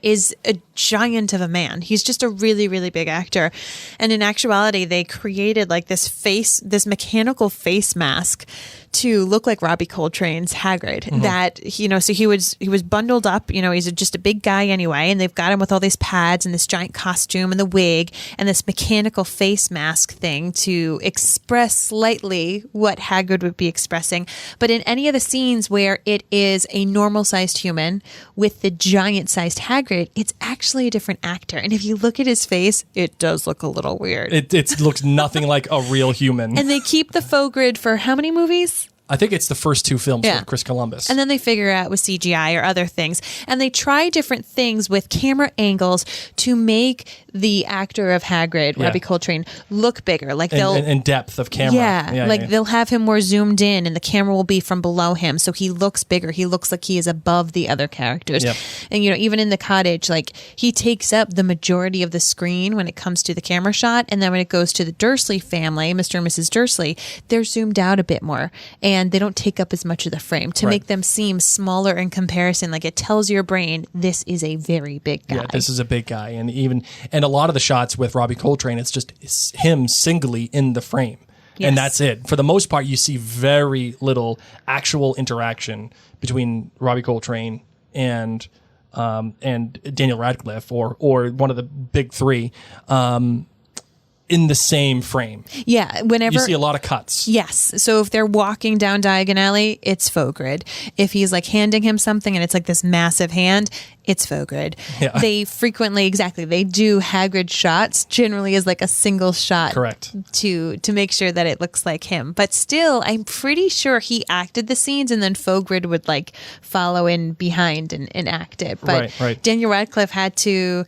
is a giant of a man. He's just a really, really big actor. And in actuality, they created like this mechanical face mask to look like Robbie Coltrane's Hagrid. That, so he was bundled up, he's just a big guy anyway. And they've got him with all these pads and this giant costume and the wig and this mechanical face mask thing to express slightly what Hagrid would be expressing. But in any of the scenes where it is a normal sized human with the giant sized Hagrid, it's actually a different actor. And if you look at his face, it does look a little weird. It looks nothing like a real human. And they keep the Fogrid for how many movies? I think it's the first 2 films with Chris Columbus. And then they figure out with CGI or other things. And they try different things with camera angles to make the actor of Hagrid, Robbie Coltrane, look bigger. Like and depth of camera. They'll have him more zoomed in and the camera will be from below him. So he looks bigger. He looks like he is above the other characters. Yep. And, even in the cottage, like he takes up the majority of the screen when it comes to the camera shot. And then when it goes to the Dursley family, Mr. and Mrs. Dursley, they're zoomed out a bit more. And they don't take up as much of the frame to make them seem smaller in comparison. Like it tells your brain, this is a very big guy. Yeah, this is a big guy. And a lot of the shots with Robbie Coltrane, it's him singly in the frame. Yes. And that's it. For the most part, you see very little actual interaction between Robbie Coltrane and Daniel Radcliffe or one of the big 3. In the same frame. Yeah, whenever you see a lot of cuts. Yes. So if they're walking down Diagon Alley, it's Fogrid. If he's like handing him something and it's like this massive hand, it's Fogrid. Yeah. They frequently, they do Hagrid shots generally as like a single shot. Correct. To make sure that it looks like him. But still, I'm pretty sure he acted the scenes and then Fogrid would like follow in behind and act it. But right. Daniel Radcliffe had to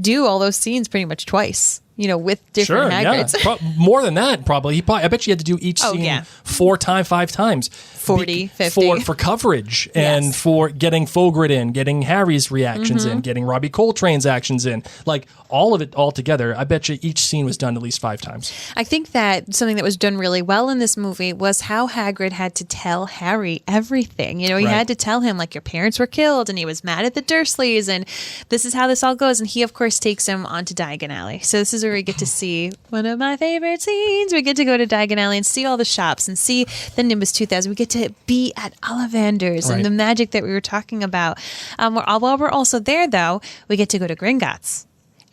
do all those scenes pretty much twice. With different Hagrids. Yeah. More than that, probably. I bet you had to do each scene 4 times, 5 times. 40, 50. For coverage and for getting Fogrid in, getting Harry's reactions in, getting Robbie Coltrane's actions in. Like, all of it all together, I bet you each scene was done at least 5 times. I think that something that was done really well in this movie was how Hagrid had to tell Harry everything. He had to tell him, like, your parents were killed, and he was mad at the Dursleys, and this is how this all goes. And he, of course, takes him onto Diagon Alley. So this is where we get to see one of my favorite scenes. We get to go to Diagon Alley and see all the shops and see the Nimbus 2000. We get to be at Ollivander's and the magic that we were talking about. While we're also there, though, we get to go to Gringotts.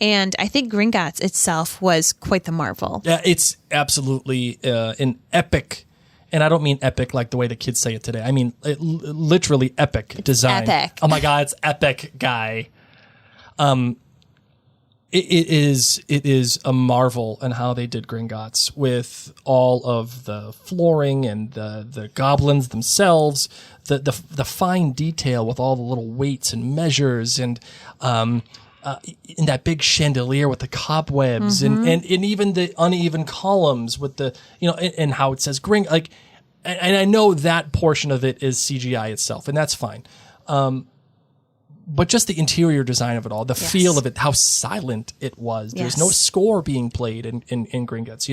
And I think Gringotts itself was quite the marvel. Yeah, it's absolutely an epic, and I don't mean epic like the way the kids say it today. I mean literally epic design. Epic. Oh my God, it's epic, guy. It is a marvel in how they did Gringotts with all of the flooring and the goblins themselves, the fine detail with all the little weights and measures and in that big chandelier with the cobwebs and even the uneven columns with the and how it says Gring, like, and I know that portion of it is CGI itself, and that's fine. But just the interior design of it all, the feel of it, how silent it was. There's no score being played in Gringotts.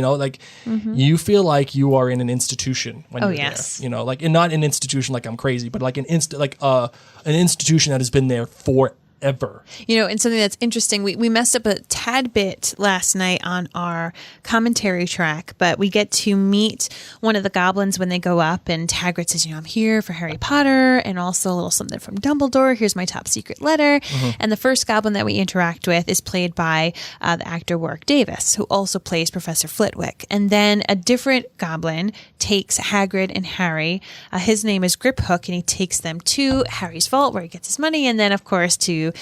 You feel like you are in an institution when you're there. Like, and not an institution like I'm crazy, but like an institution that has been there forever. And something that's interesting, we messed up a tad bit last night on our commentary track, but we get to meet one of the goblins when they go up, and Hagrid says, I'm here for Harry Potter, and also a little something from Dumbledore. Here's my top secret letter. And the first goblin that we interact with is played by the actor Warwick Davis, who also plays Professor Flitwick. And then a different goblin takes Hagrid and Harry. His name is Griphook, and he takes them to Harry's vault where he gets his money, and then, of course, to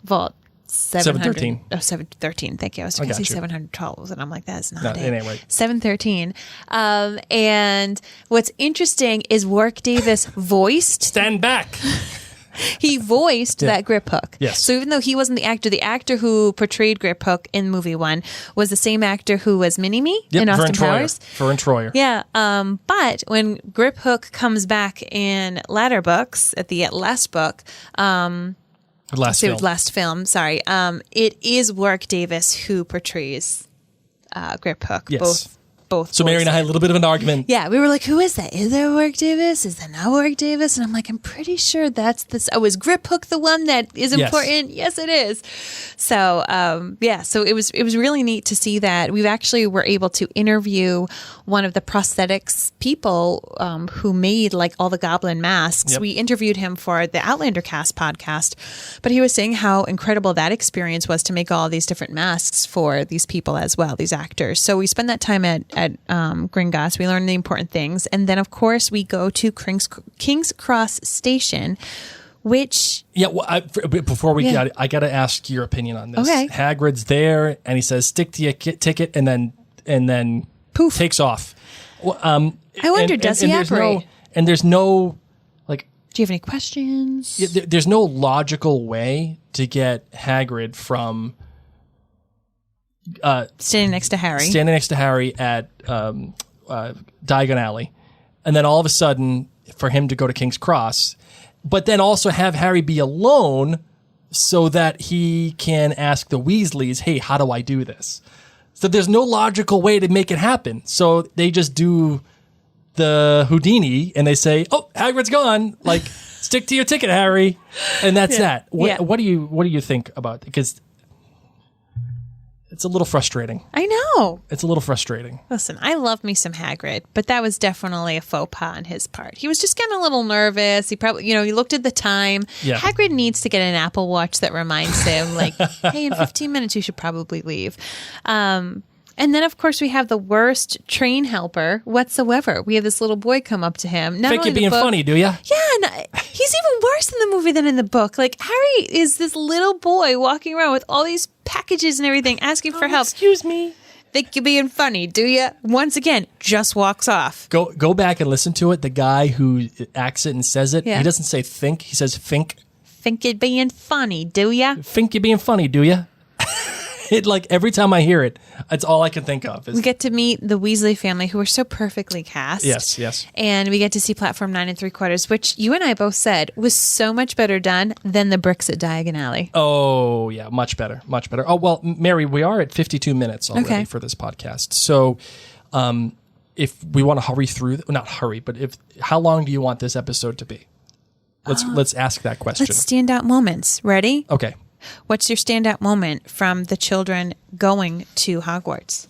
vault 713. Oh, 713. Thank you. I was going to say 712, and I'm like, that's not it. Anyway. 713. And what's interesting is Warwick Davis voiced. Stand back. He voiced that Griphook. Yes. So even though he wasn't the actor who portrayed Griphook in movie 1 was the same actor who was Mini-Me in Austin Powers. Vern Troyer. Yeah. But when Griphook comes back in latter books, at the last book, last film, sorry. It is Warwick Davis who portrays Griphook, both both. So Mary and I had a little bit of an argument. Yeah, we were like, who is that? Is that Warwick Davis? Is that not Warwick Davis? And I'm like, I'm pretty sure that's this. Oh, is Grip Hook the one that is important? Yes, it is. So, so it was really neat to see that. We actually were able to interview one of the prosthetics people who made like all the goblin masks. Yep. We interviewed him for the Outlander Cast podcast, but he was saying how incredible that experience was to make all these different masks for these people as well, these actors. So we spend that time at Gringotts. We learn the important things. And then, of course, we go to King's Cross Station, which... Yeah, well, before we get it, I got to ask your opinion on this. Okay. Hagrid's there, and he says, stick to your ticket, and then poof, takes off. Well, I wonder, does he operate? There's no, like... Do you have any questions? There's no logical way to get Hagrid from... standing next to Harry at Diagon Alley, and then all of a sudden for him to go to King's Cross, but then also have Harry be alone so that he can ask the Weasleys, hey, how do I do this? So there's no logical way to make it happen. So they just do the Houdini and they say, oh, Hagrid's gone. Like, stick to your ticket, Harry. And that's that. What do you think about it? Because it's a little frustrating. I know. It's a little frustrating. Listen, I love me some Hagrid, but that was definitely a faux pas on his part. He was just getting a little nervous. He probably, he looked at the time. Yeah. Hagrid needs to get an Apple Watch that reminds him, like, hey, in 15 minutes you should probably leave. And then, of course, we have the worst train helper whatsoever. We have this little boy come up to him. Think you're being funny, do you? Yeah, he's even worse in the movie than in the book. Like, Harry is this little boy walking around with all these packages and everything, asking for help. Excuse me. Think you're being funny, do you? Once again, just walks off. Go back and listen to it. The guy who acts it and says it, he doesn't say think, he says think. Think you're being funny, do ya? Think you're being funny, do ya? It, like, every time I hear it, it's all I can think of. We get to meet the Weasley family, who are so perfectly cast. Yes. And we get to see Platform 9 3/4, which you and I both said was so much better done than the bricks at Diagon Alley. Oh, yeah, much better. Oh, well, Mary, we are at 52 minutes already for this podcast. So if we want to hurry through, not hurry, but how long do you want this episode to be? Let's ask that question. Let's stand out moments. Ready? Okay. What's your standout moment from the children going to Hogwarts?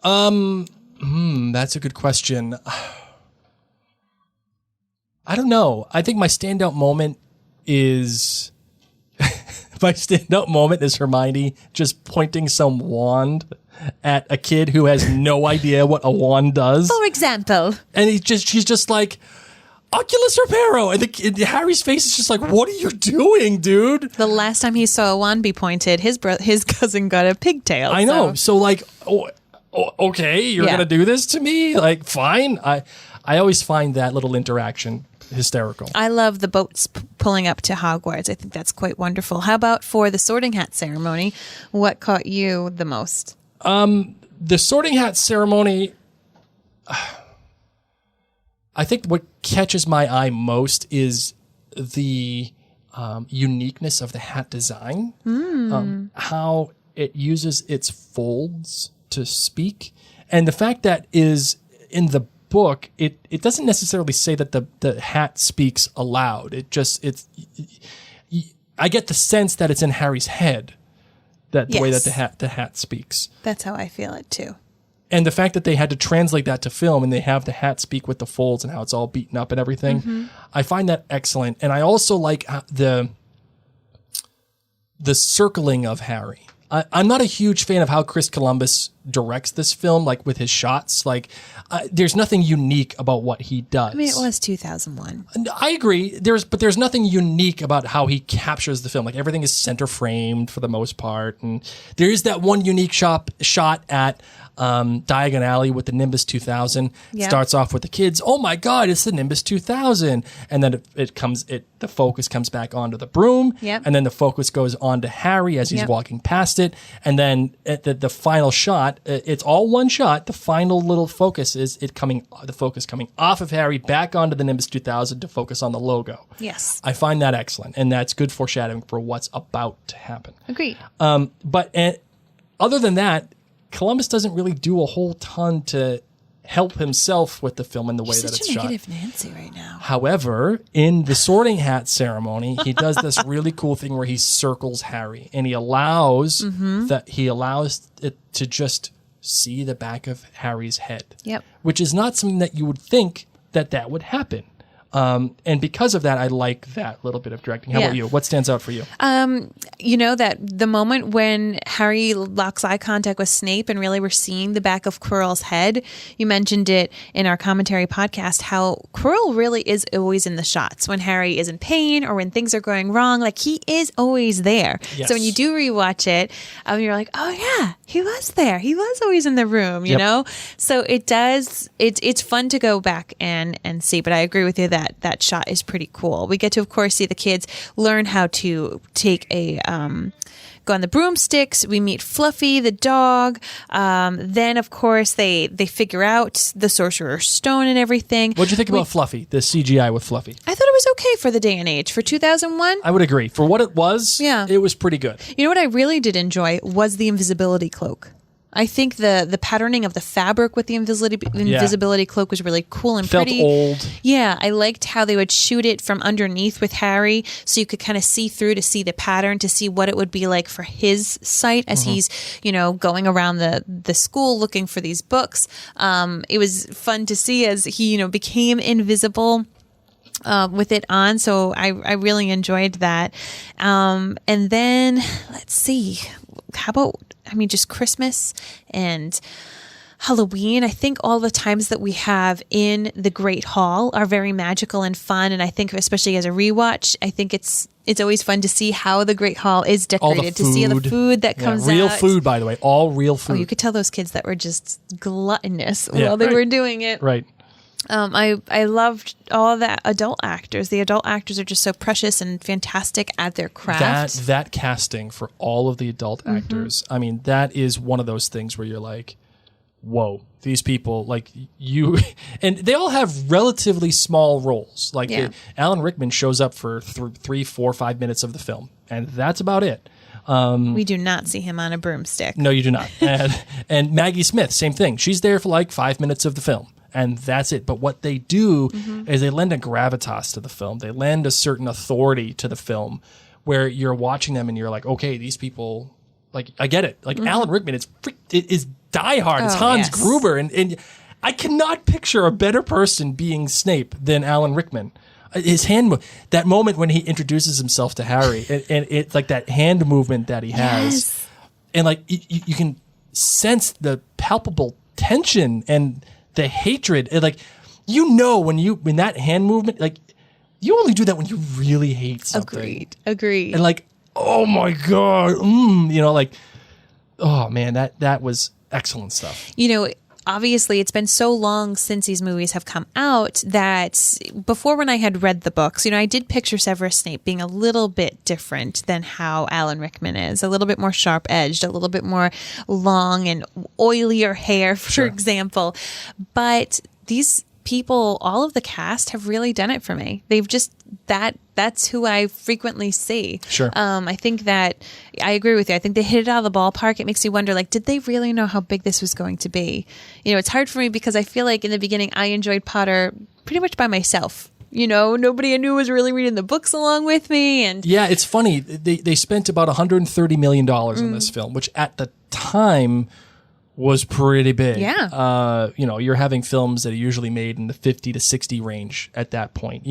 That's a good question. I don't know. I think my standout moment is Hermione just pointing some wand at a kid who has no idea what a wand does. For example. And she's just like, Oculus Reparo, and Harry's face is just like, what are you doing, dude? The last time he saw a wand be pointed, his cousin got a pigtail. I know. So like, okay, you're going to do this to me? Like, fine. I always find that little interaction hysterical. I love the boats pulling up to Hogwarts. I think that's quite wonderful. How about for the Sorting Hat ceremony? What caught you the most? The Sorting Hat ceremony... I think what catches my eye most is the uniqueness of the hat design, how it uses its folds to speak, and the fact that is in the book, it doesn't necessarily say that the hat speaks aloud. I get the sense that it's in Harry's head, the way that the hat speaks. That's how I feel it too. And the fact that they had to translate that to film and they have the hat speak with the folds and how it's all beaten up and everything, I find that excellent. And I also like the circling of Harry. I'm not a huge fan of how Chris Columbus directs this film, like with his shots. Like, there's nothing unique about what he does. I mean, it was 2001. I agree. But there's nothing unique about how he captures the film. Like, everything is center framed for the most part. And there is that one unique shot at Diagon Alley with the Nimbus 2000. Yeah. Starts off with the kids. Oh my God, it's the Nimbus 2000. And then the focus comes back onto the broom. Yep. And then the focus goes on to Harry as he's walking past it. And then at the final shot, it's all one shot. The final little focus is the focus coming off of Harry back onto the Nimbus 2000 to focus on the logo. Yes. I find that excellent. And that's good foreshadowing for what's about to happen. Agreed. But other than that, Columbus doesn't really do a whole ton to help himself with the film in the way that it's shot. shot. Negative Nancy right now. However, in the Sorting Hat ceremony, he does this really cool thing where he circles Harry, and he allows it to just see the back of Harry's head. Yep. Which is not something that you would think that would happen. And because of that, I like that little bit of directing. How about you? What stands out for you? You know, that the moment when Harry locks eye contact with Snape and really we're seeing the back of Quirrell's head. You mentioned it in our commentary podcast, how Quirrell really is always in the shots when Harry is in pain or when things are going wrong. Like, he is always there. Yes. So when you do rewatch it, you're like, oh yeah, he was there. He was always in the room, you know? So it does, it's fun to go back and see, but I agree with you that shot is pretty cool. We get to, of course, see the kids learn how to take go on the broomsticks. We meet Fluffy, the dog. Then, of course, they figure out the Sorcerer's Stone and everything. What'd you think about Fluffy, the CGI with Fluffy? I thought it was okay for the day and age. For 2001? I would agree. For what it was, it was pretty good. You know what I really did enjoy was the invisibility cloak. I think the patterning of the fabric with the invisibility cloak was really cool and Felt pretty. old. Yeah, I liked how they would shoot it from underneath with Harry, so you could kind of see through to see the pattern, to see what it would be like for his sight as he's, going around the school looking for these books. It was fun to see as he, became invisible. With it on, so I really enjoyed that. And then let's see, how about just Christmas and Halloween. I think all the times that we have in the Great Hall are very magical and fun, and I think especially as a rewatch, I think it's always fun to see how the Great Hall is decorated, to see the food that comes real out. Food, by the way, all real food. Oh, you could tell those kids that were just gluttonous while they were doing it. Right. I loved all the adult actors. The adult actors are just so precious and fantastic at their craft. That casting for all of the adult actors, I mean, that is one of those things where you're like, whoa, these people, like you, and they all have relatively small roles. Like Alan Rickman shows up for 3, 4, 5 minutes of the film, and that's about it. We do not see him on a broomstick. No, you do not. And Maggie Smith, same thing. She's there for like 5 minutes of the film. And that's it. But what they do is they lend a gravitas to the film. They lend a certain authority to the film where you're watching them and you're like, okay, these people, like, I get it. Like Alan Rickman is diehard. It's Hans Gruber. And I cannot picture a better person being Snape than Alan Rickman. His hand, that moment when he introduces himself to Harry, and it's like that hand movement that he has. And like, you can sense the palpable tension and the hatred, and like, when that hand movement, like, you only do that when you really hate something. Agreed. And like, oh my god, like, oh man, that was excellent stuff. Obviously, it's been so long since these movies have come out that before, when I had read the books, I did picture Severus Snape being a little bit different than how Alan Rickman is, a little bit more sharp-edged, a little bit more long and oilier hair, for example. But these people, all of the cast, have really done it for me. They've just, that's who I frequently see. Sure. I think that I agree with you. I think they hit it out of the ballpark. It makes you wonder, like, did they really know how big this was going to be? It's hard for me because I feel like in the beginning I enjoyed Potter pretty much by myself. Nobody I knew was really reading the books along with me. And yeah, it's funny. They spent about $130 million on this film, which at the time was pretty big. Yeah. You're having films that are usually made in the 50 to 60 range at that point.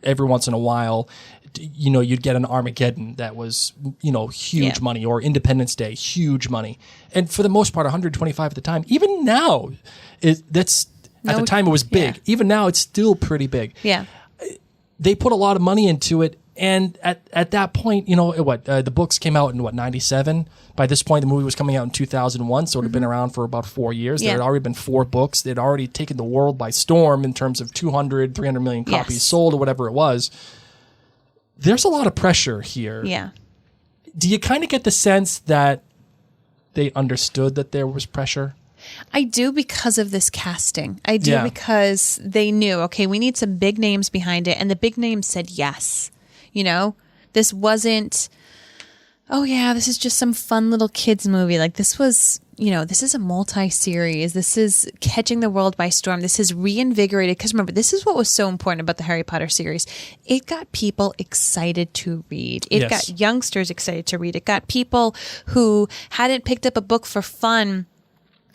Every once in a while, you'd get an Armageddon that was, huge money, or Independence Day, huge money. And for the most part, 125 at the time. Even now, at the time it was big. Yeah. Even now, it's still pretty big. Yeah. They put a lot of money into it. And at that point, the books came out in 97? By this point, the movie was coming out in 2001, so it had been around for about 4 years. There had already been 4 books. They'd already taken the world by storm in terms of 200, 300 million copies sold, or whatever it was. There's a lot of pressure here. Yeah. Do you kind of get the sense that they understood that there was pressure? I do, because of this casting. I do because they knew, okay, we need some big names behind it, and the big names said yes. This wasn't, oh yeah, this is just some fun little kids movie. Like, this was this is a multi-series. This is catching the world by storm. This has reinvigorated, because remember, this is what was so important about the Harry Potter series. It got people excited to read. It got youngsters excited to read. It got people who hadn't picked up a book for fun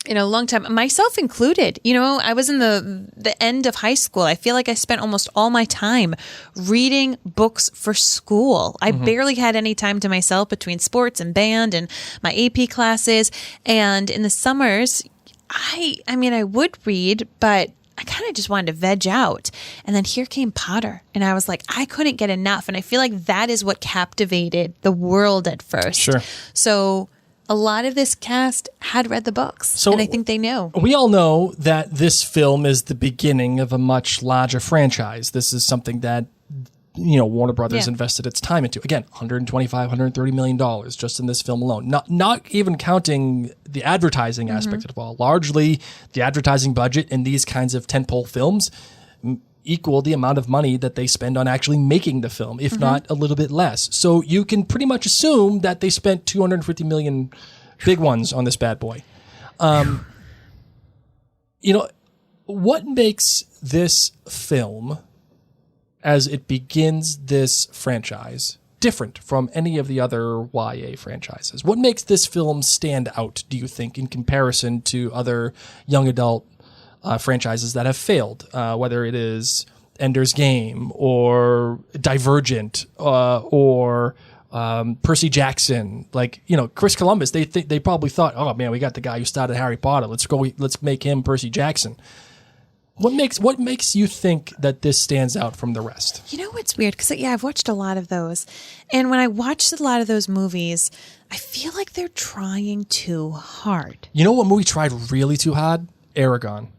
in a long time, myself included. I was in the end of high school. I feel like I spent almost all my time reading books for school. I barely had any time to myself between sports and band and my AP classes. And in the summers, I would read, but I kind of just wanted to veg out. And then here came Potter. And I was like, I couldn't get enough. And I feel like that is what captivated the world at first. Sure. So a lot of this cast had read the books, and I think they know. We all know that this film is the beginning of a much larger franchise. This is something that, Warner Brothers invested its time into. Again, $125, $130 million just in this film alone. Not even counting the advertising aspect of it all. Largely, the advertising budget in these kinds of tentpole films equal the amount of money that they spend on actually making the film, if not a little bit less. So you can pretty much assume that they spent $250 million big ones on this bad boy. What makes this film, as it begins this franchise, different from any of the other YA franchises? What makes this film stand out, do you think, in comparison to other young adult franchises that have failed, whether it is Ender's Game or Divergent or Percy Jackson? Chris Columbus, they probably thought, oh man, we got the guy who started Harry Potter. Let's make him Percy Jackson. What makes you think that this stands out from the rest? It's weird because I've watched a lot of those, and when I watched a lot of those movies, I feel like they're trying too hard. You know what movie tried really too hard? Aragon.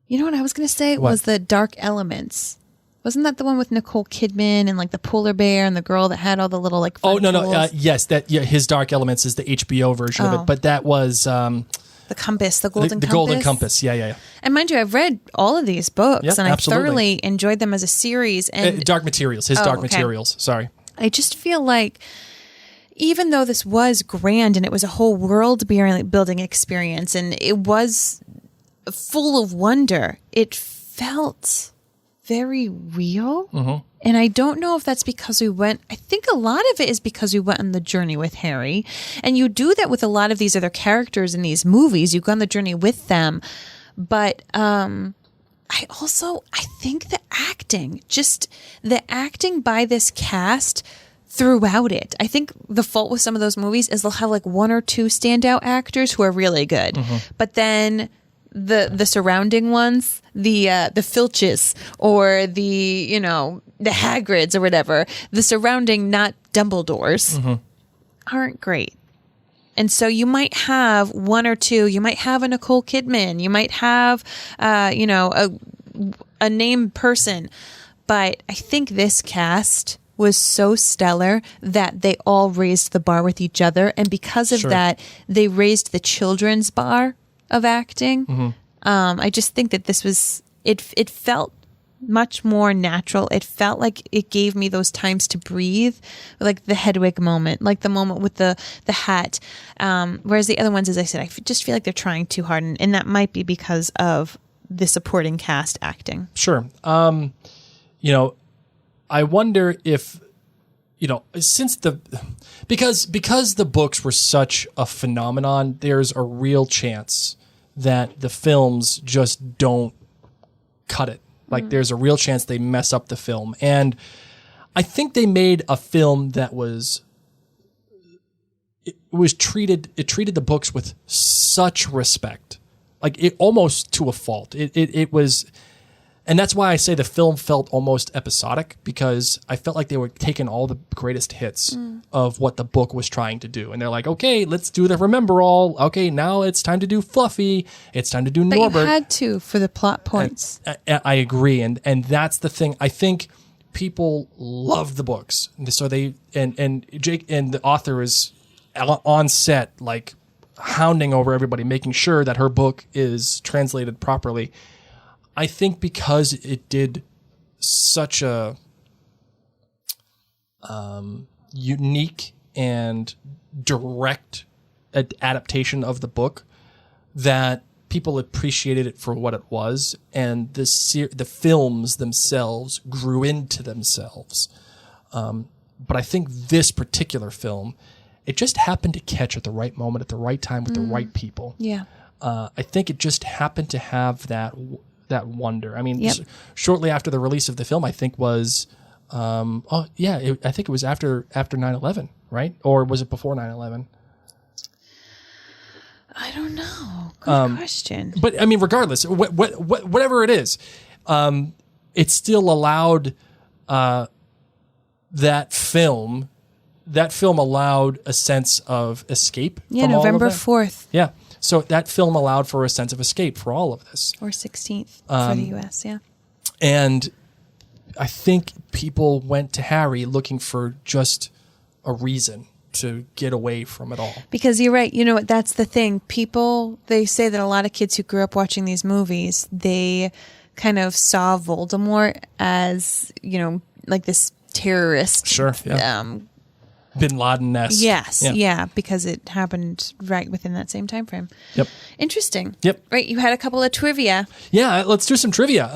You know what I was going to say? Was the Dark Elements. Wasn't that the one with Nicole Kidman and the polar bear and the girl that had all the little fun tools? Yes, his Dark Elements is the HBO version of it, but that was the Compass, the Golden Compass. The Golden Compass, yeah. And mind you, I've read all of these books, and absolutely. I thoroughly enjoyed them as a series. And Dark Materials, Dark Materials. Sorry, I just feel like, even though this was grand and it was a whole world building experience, and it was full of wonder, it felt very real. And I don't know if that's because I think a lot of it is because we went on the journey with Harry. And you do that with a lot of these other characters in these movies. You go on the journey with them. But I think the acting by this cast throughout it. I think the fault with some of those movies is they'll have one or two standout actors who are really good. But then the surrounding ones, the Filches or the Hagrids or whatever, the surrounding, not Dumbledores, aren't great. And so you might have one or two, you might have a Nicole Kidman, you might have a named person, but I think this cast was so stellar that they all raised the bar with each other, and because of that, they raised the children's bar of acting. I just think that this was, it felt much more natural. It felt like it gave me those times to breathe, like the Hedwig moment, like the moment with the hat. Whereas the other ones, as I said, I just feel like they're trying too hard, and that might be because of the supporting cast acting. Sure. I wonder if, since because the books were such a phenomenon, there's a real chance that the films just don't cut it. There's a real chance they mess up the film. And I think they made a film that treated the books with such respect. It almost to a fault. It was, and that's why I say the film felt almost episodic, because I felt like they were taking all the greatest hits of what the book was trying to do. And they're like, okay, let's do the Remember All. Okay, now it's time to do Fluffy. It's time to do Norbert. But you had to for the plot points. I agree. And that's the thing. I think people love the books. And so and Jake and the author is on set, hounding over everybody, making sure that her book is translated properly. I think because it did such a unique and direct adaptation of the book that people appreciated it for what it was, and the films themselves grew into themselves. But I think this particular film, it just happened to catch at the right moment, at the right time, with the right people. Yeah. I think it just happened to have that wonder. I mean, shortly after the release of the film, I think was, I think it was after 9/11, right? Or was it before 9/11? I don't know. Good question. But I mean, regardless, whatever it is, it still allowed that film allowed a sense of escape. Yeah, from November all of that. 4th. Yeah. So that film allowed for a sense of escape for all of this. Or 16th for the U.S., yeah. And I think people went to Harry looking for just a reason to get away from it all. Because you're right. You know what? That's the thing. People, they say that a lot of kids who grew up watching these movies, they kind of saw Voldemort as, like this terrorist. Sure. Yeah. Bin Laden-esque. Yes. Yeah. Because it happened right within that same time frame. Yep. Interesting. Yep. Right. You had a couple of trivia. Yeah. Let's do some trivia.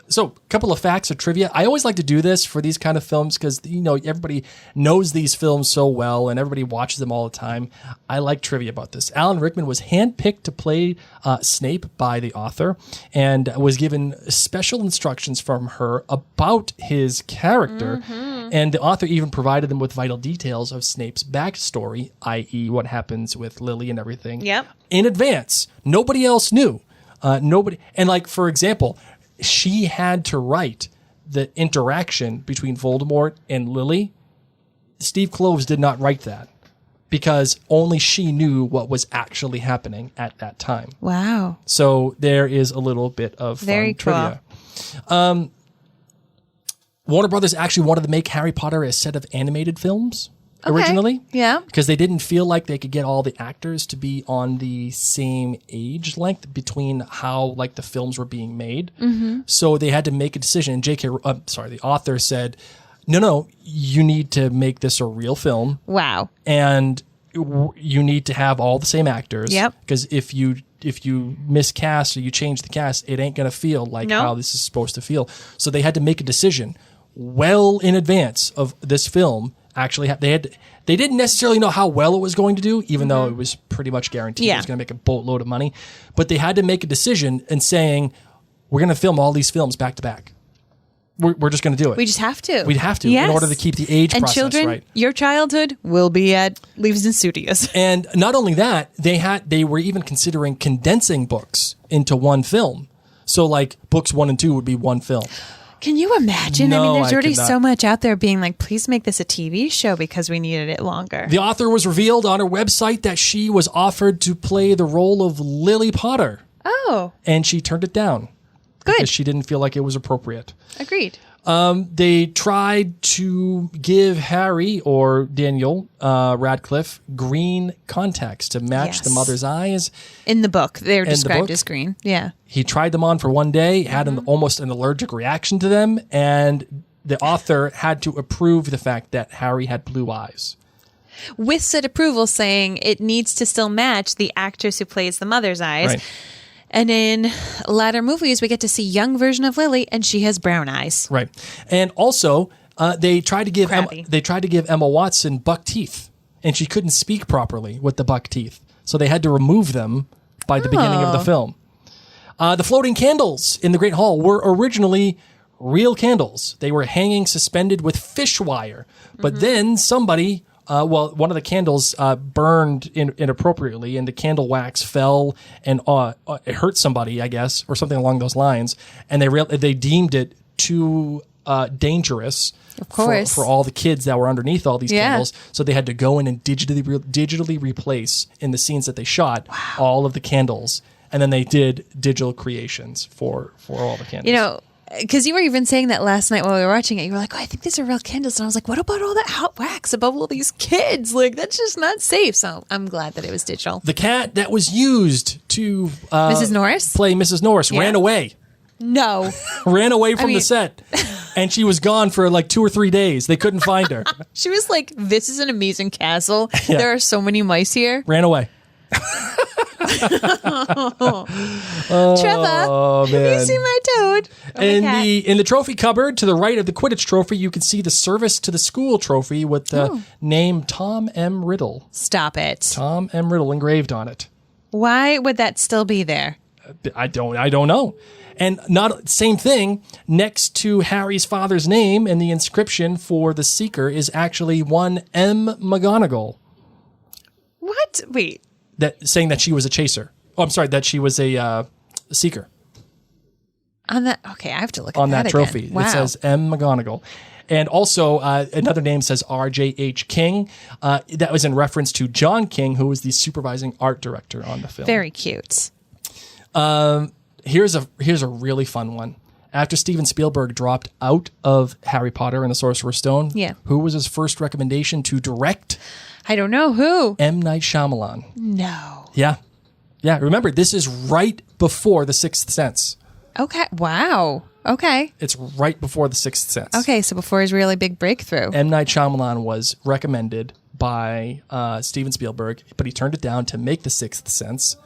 So a couple of facts of trivia. I always like to do this for these kind of films because, everybody knows these films so well and everybody watches them all the time. I like trivia about this. Alan Rickman was handpicked to play Snape by the author and was given special instructions from her about his character. And the author even provided them with vital details of Snape's backstory, i.e. what happens with Lily and everything. Yep. In advance. Nobody else knew. Nobody. And like, for example, she had to write the interaction between Voldemort and Lily. Steve Kloves did not write that because only she knew what was actually happening at that time. Wow. So there is a little bit of fun trivia. Warner Brothers actually wanted to make Harry Potter a set of animated films originally. Yeah. Because they didn't feel like they could get all the actors to be on the same age length between how the films were being made. Mm-hmm. So they had to make a decision. And the author said, no, you need to make this a real film. Wow. And you need to have all the same actors. Yep. Because if you miscast or you change the cast, it ain't going to feel like how this is supposed to feel. So they had to make a decision well in advance of this film. Actually, they didn't necessarily know how well it was going to do, even though it was pretty much guaranteed it was going to make a boatload of money. But they had to make a decision and saying, we're going to film all these films back to back. We're just going to do it. We just have to. We'd have to in order to keep the age process children, right. Your childhood will be at Leaves and Studios. And not only that, they were even considering condensing books into one film. So books 1 and 2 would be one film. Can you imagine? No, there's already could not. so much out there being like, please make this a TV show because we needed it longer. The author was revealed on her website that she was offered to play the role of Lily Potter. Oh. And she turned it down. Good. Because she didn't feel like it was appropriate. Agreed. They tried to give Harry or Daniel Radcliffe green contacts to match the mother's eyes. In the book, they're described as green. Yeah. He tried them on for one day, had almost an allergic reaction to them, and the author had to approve the fact that Harry had blue eyes. With said approval saying it needs to still match the actress who plays the mother's eyes. Right. And in latter movies, we get to see young version of Lily, and she has brown eyes. Right. And also, they tried to give Emma Watson buck teeth, and she couldn't speak properly with the buck teeth. So they had to remove them by the beginning of the film. The floating candles in the Great Hall were originally real candles. They were hanging suspended with fish wire. But then somebody... one of the candles burned inappropriately, and the candle wax fell and it hurt somebody, I guess, or something along those lines. And they deemed it too dangerous, of course, for all the kids that were underneath all these candles. So they had to go in and digitally replace in the scenes that they shot all of the candles, and then they did digital creations for all the candles. Because you were even saying that last night while we were watching it, you were like, "Oh, I think these are real candles," and I was like, "What about all that hot wax above all these kids? That's just not safe." So I'm glad that it was digital. The cat that was used to Mrs. Norris play Mrs. Norris ran away. No, ran away from the set, And she was gone for like 2 or 3 days. They couldn't find her. She was like, this is an amazing castle. Yeah. There are so many mice here. Ran away. Trevor, have you seen my toad? In the trophy cupboard to the right of the Quidditch trophy, you can see the Service to the School trophy with the name Tom M. Riddle. Stop it. Tom M. Riddle engraved on it. Why would that still be there? I don't know. And same thing, next to Harry's father's name and the inscription for the Seeker is actually one M. McGonagall. What? Wait. Saying that she was a chaser. Oh, I'm sorry, that she was a Seeker. On that, okay, I have to look at on that trophy. Again. Wow. It says M. McGonagall. And also, another name says R.J.H. King. That was in reference to John King, who was the supervising art director on the film. Very cute. Here's a really fun one. After Steven Spielberg dropped out of Harry Potter and the Sorcerer's Stone, who was his first recommendation to direct? I don't know. Who? M. Night Shyamalan. No. Yeah. Remember, this is right before The Sixth Sense. Okay. Wow. Okay. It's right before The Sixth Sense. Okay, so before his really big breakthrough. M. Night Shyamalan was recommended by Steven Spielberg, but he turned it down to make The Sixth Sense.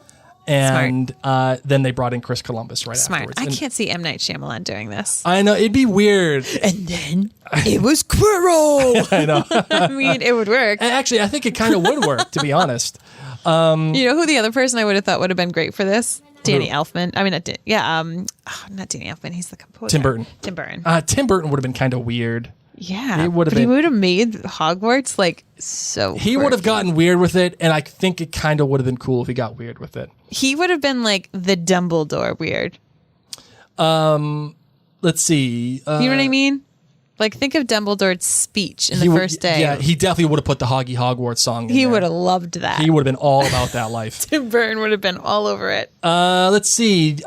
And then they brought in Chris Columbus afterwards. I can't see M. Night Shyamalan doing this. I know, it'd be weird. And then it was Quirrell. I know. I mean, it would work. Actually, I think it kind of would work, to be honest. You know who the other person I would have thought would have been great for this? Danny Elfman. I mean, not Danny Elfman. He's the composer. Tim Burton. Tim Burton would have been kind of weird. Yeah, he would have made Hogwarts like so. He would have gotten weird with it, and I think it kind of would have been cool if he got weird with it. He would have been like the Dumbledore weird. Let's see. You know what I mean? Like, think of Dumbledore's speech in the first day. Yeah, he definitely would have put the Hoggy Hogwarts song in He there. would have loved that. He would have been all about that life. Tim Burton would have been all over it. Let's see.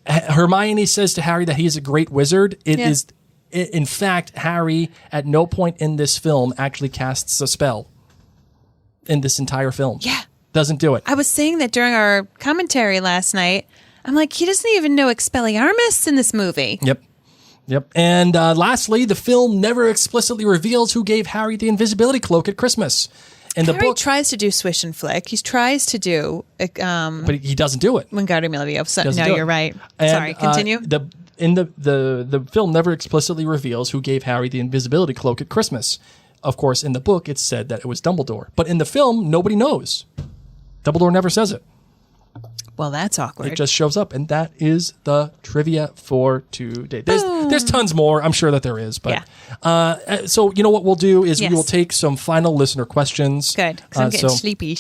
Hermione says to Harry that he is a great wizard. It is, in fact, Harry at no point in this film actually casts a spell in this entire film. Yeah. Doesn't do it. I was saying that during our commentary last night. I'm like, he doesn't even know Expelliarmus in this movie. Yep. And lastly, the film never explicitly reveals who gave Harry the invisibility cloak at Christmas. In the book, tries to do swish and flick. He tries to do, but he doesn't do it. Wingardium Leviosa. No, you're right. And, sorry, continue. The film never explicitly reveals who gave Harry the invisibility cloak at Christmas. Of course, in the book, it's said that it was Dumbledore. But in the film, nobody knows. Dumbledore never says it. Well, that's awkward. It just shows up, and that is the trivia for today. There's tons more. I'm sure that there is, but so you know what we'll do is we will take some final listener questions. Good, because I'm getting sleepy.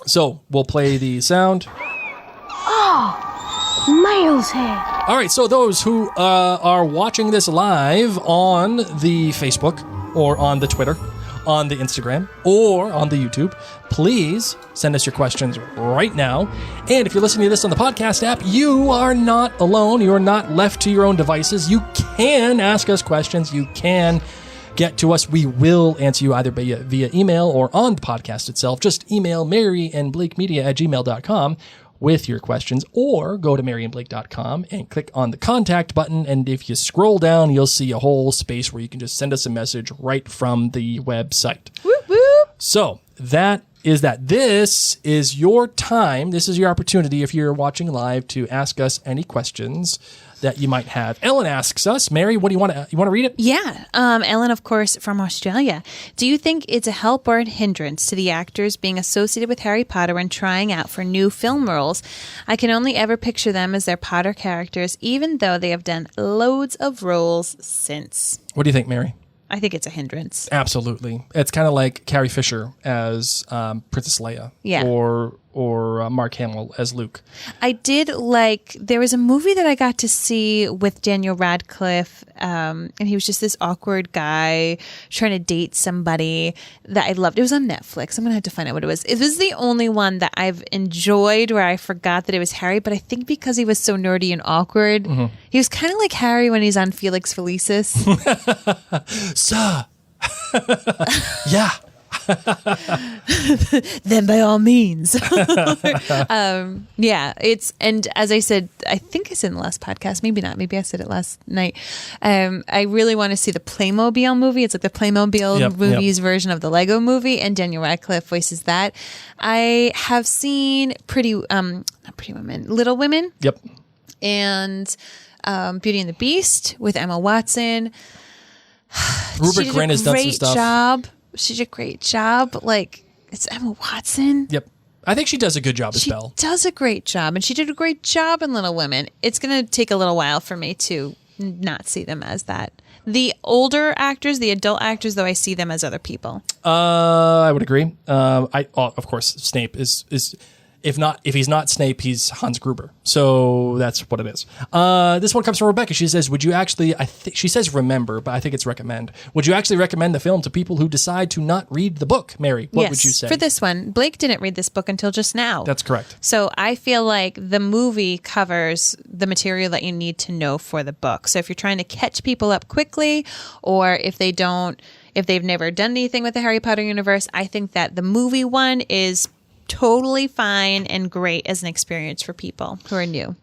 So we'll play the sound. Oh, Miles here. All right, so those who are watching this live on the Facebook or on the Twitter, on the Instagram, or on the YouTube, please send us your questions right now. And if you're listening to this on the podcast app, you are not alone. You're not left to your own devices. You can ask us questions. You can get to us. We will answer you either via email or on the podcast itself. Just email maryandblakemedia@gmail.com with your questions, or go to maryandblake.com and click on the contact button. And if you scroll down, you'll see a whole space where you can just send us a message right from the website. Whoop, whoop. So that is that. This is your time. This is your opportunity, if you're watching live, to ask us any questions that you might have. Ellen asks us, Mary, what do you want to read it? Yeah. Ellen, of course, from Australia. Do you think it's a help or a hindrance to the actors being associated with Harry Potter and trying out for new film roles? I can only ever picture them as their Potter characters, even though they have done loads of roles since. What do you think, Mary? I think it's a hindrance. Absolutely. It's kind of like Carrie Fisher as Princess Leia. Yeah. Or Mark Hamill as Luke. I did there was a movie that I got to see with Daniel Radcliffe, and he was just this awkward guy trying to date somebody that I loved. It was on Netflix. I'm going to have to find out what it was. It was the only one that I've enjoyed where I forgot that it was Harry, but I think because he was so nerdy and awkward, he was kind of like Harry when he's on Felix Felicis. Sir. Yeah. then by all means. Yeah, and as I said, I think I said in the last podcast, maybe not, maybe I said it last night. I really want to see the Playmobil movie. It's like the Playmobil movies version of the Lego movie, and Daniel Radcliffe voices that. I have seen Little Women. Yep. And Beauty and the Beast with Emma Watson. Rupert Grint has done some stuff. She did a great job. Like, it's Emma Watson. Yep. I think she does a good job as Belle. She does a great job, and she did a great job in Little Women. It's going to take a little while for me to not see them as that. The older actors, the adult actors, though, I see them as other people. I would agree. Of course, Snape is if he's not Snape, he's Hans Gruber. So that's what it is. This one comes from Rebecca. She says, would you actually, she says remember, but I think it's recommend. Would you actually recommend the film to people who decide to not read the book, Mary? What would you say? For this one, Blake didn't read this book until just now. That's correct. So I feel like the movie covers the material that you need to know for the book. So if you're trying to catch people up quickly, or if they've never done anything with the Harry Potter universe, I think that the movie one is totally fine and great as an experience for people who are new.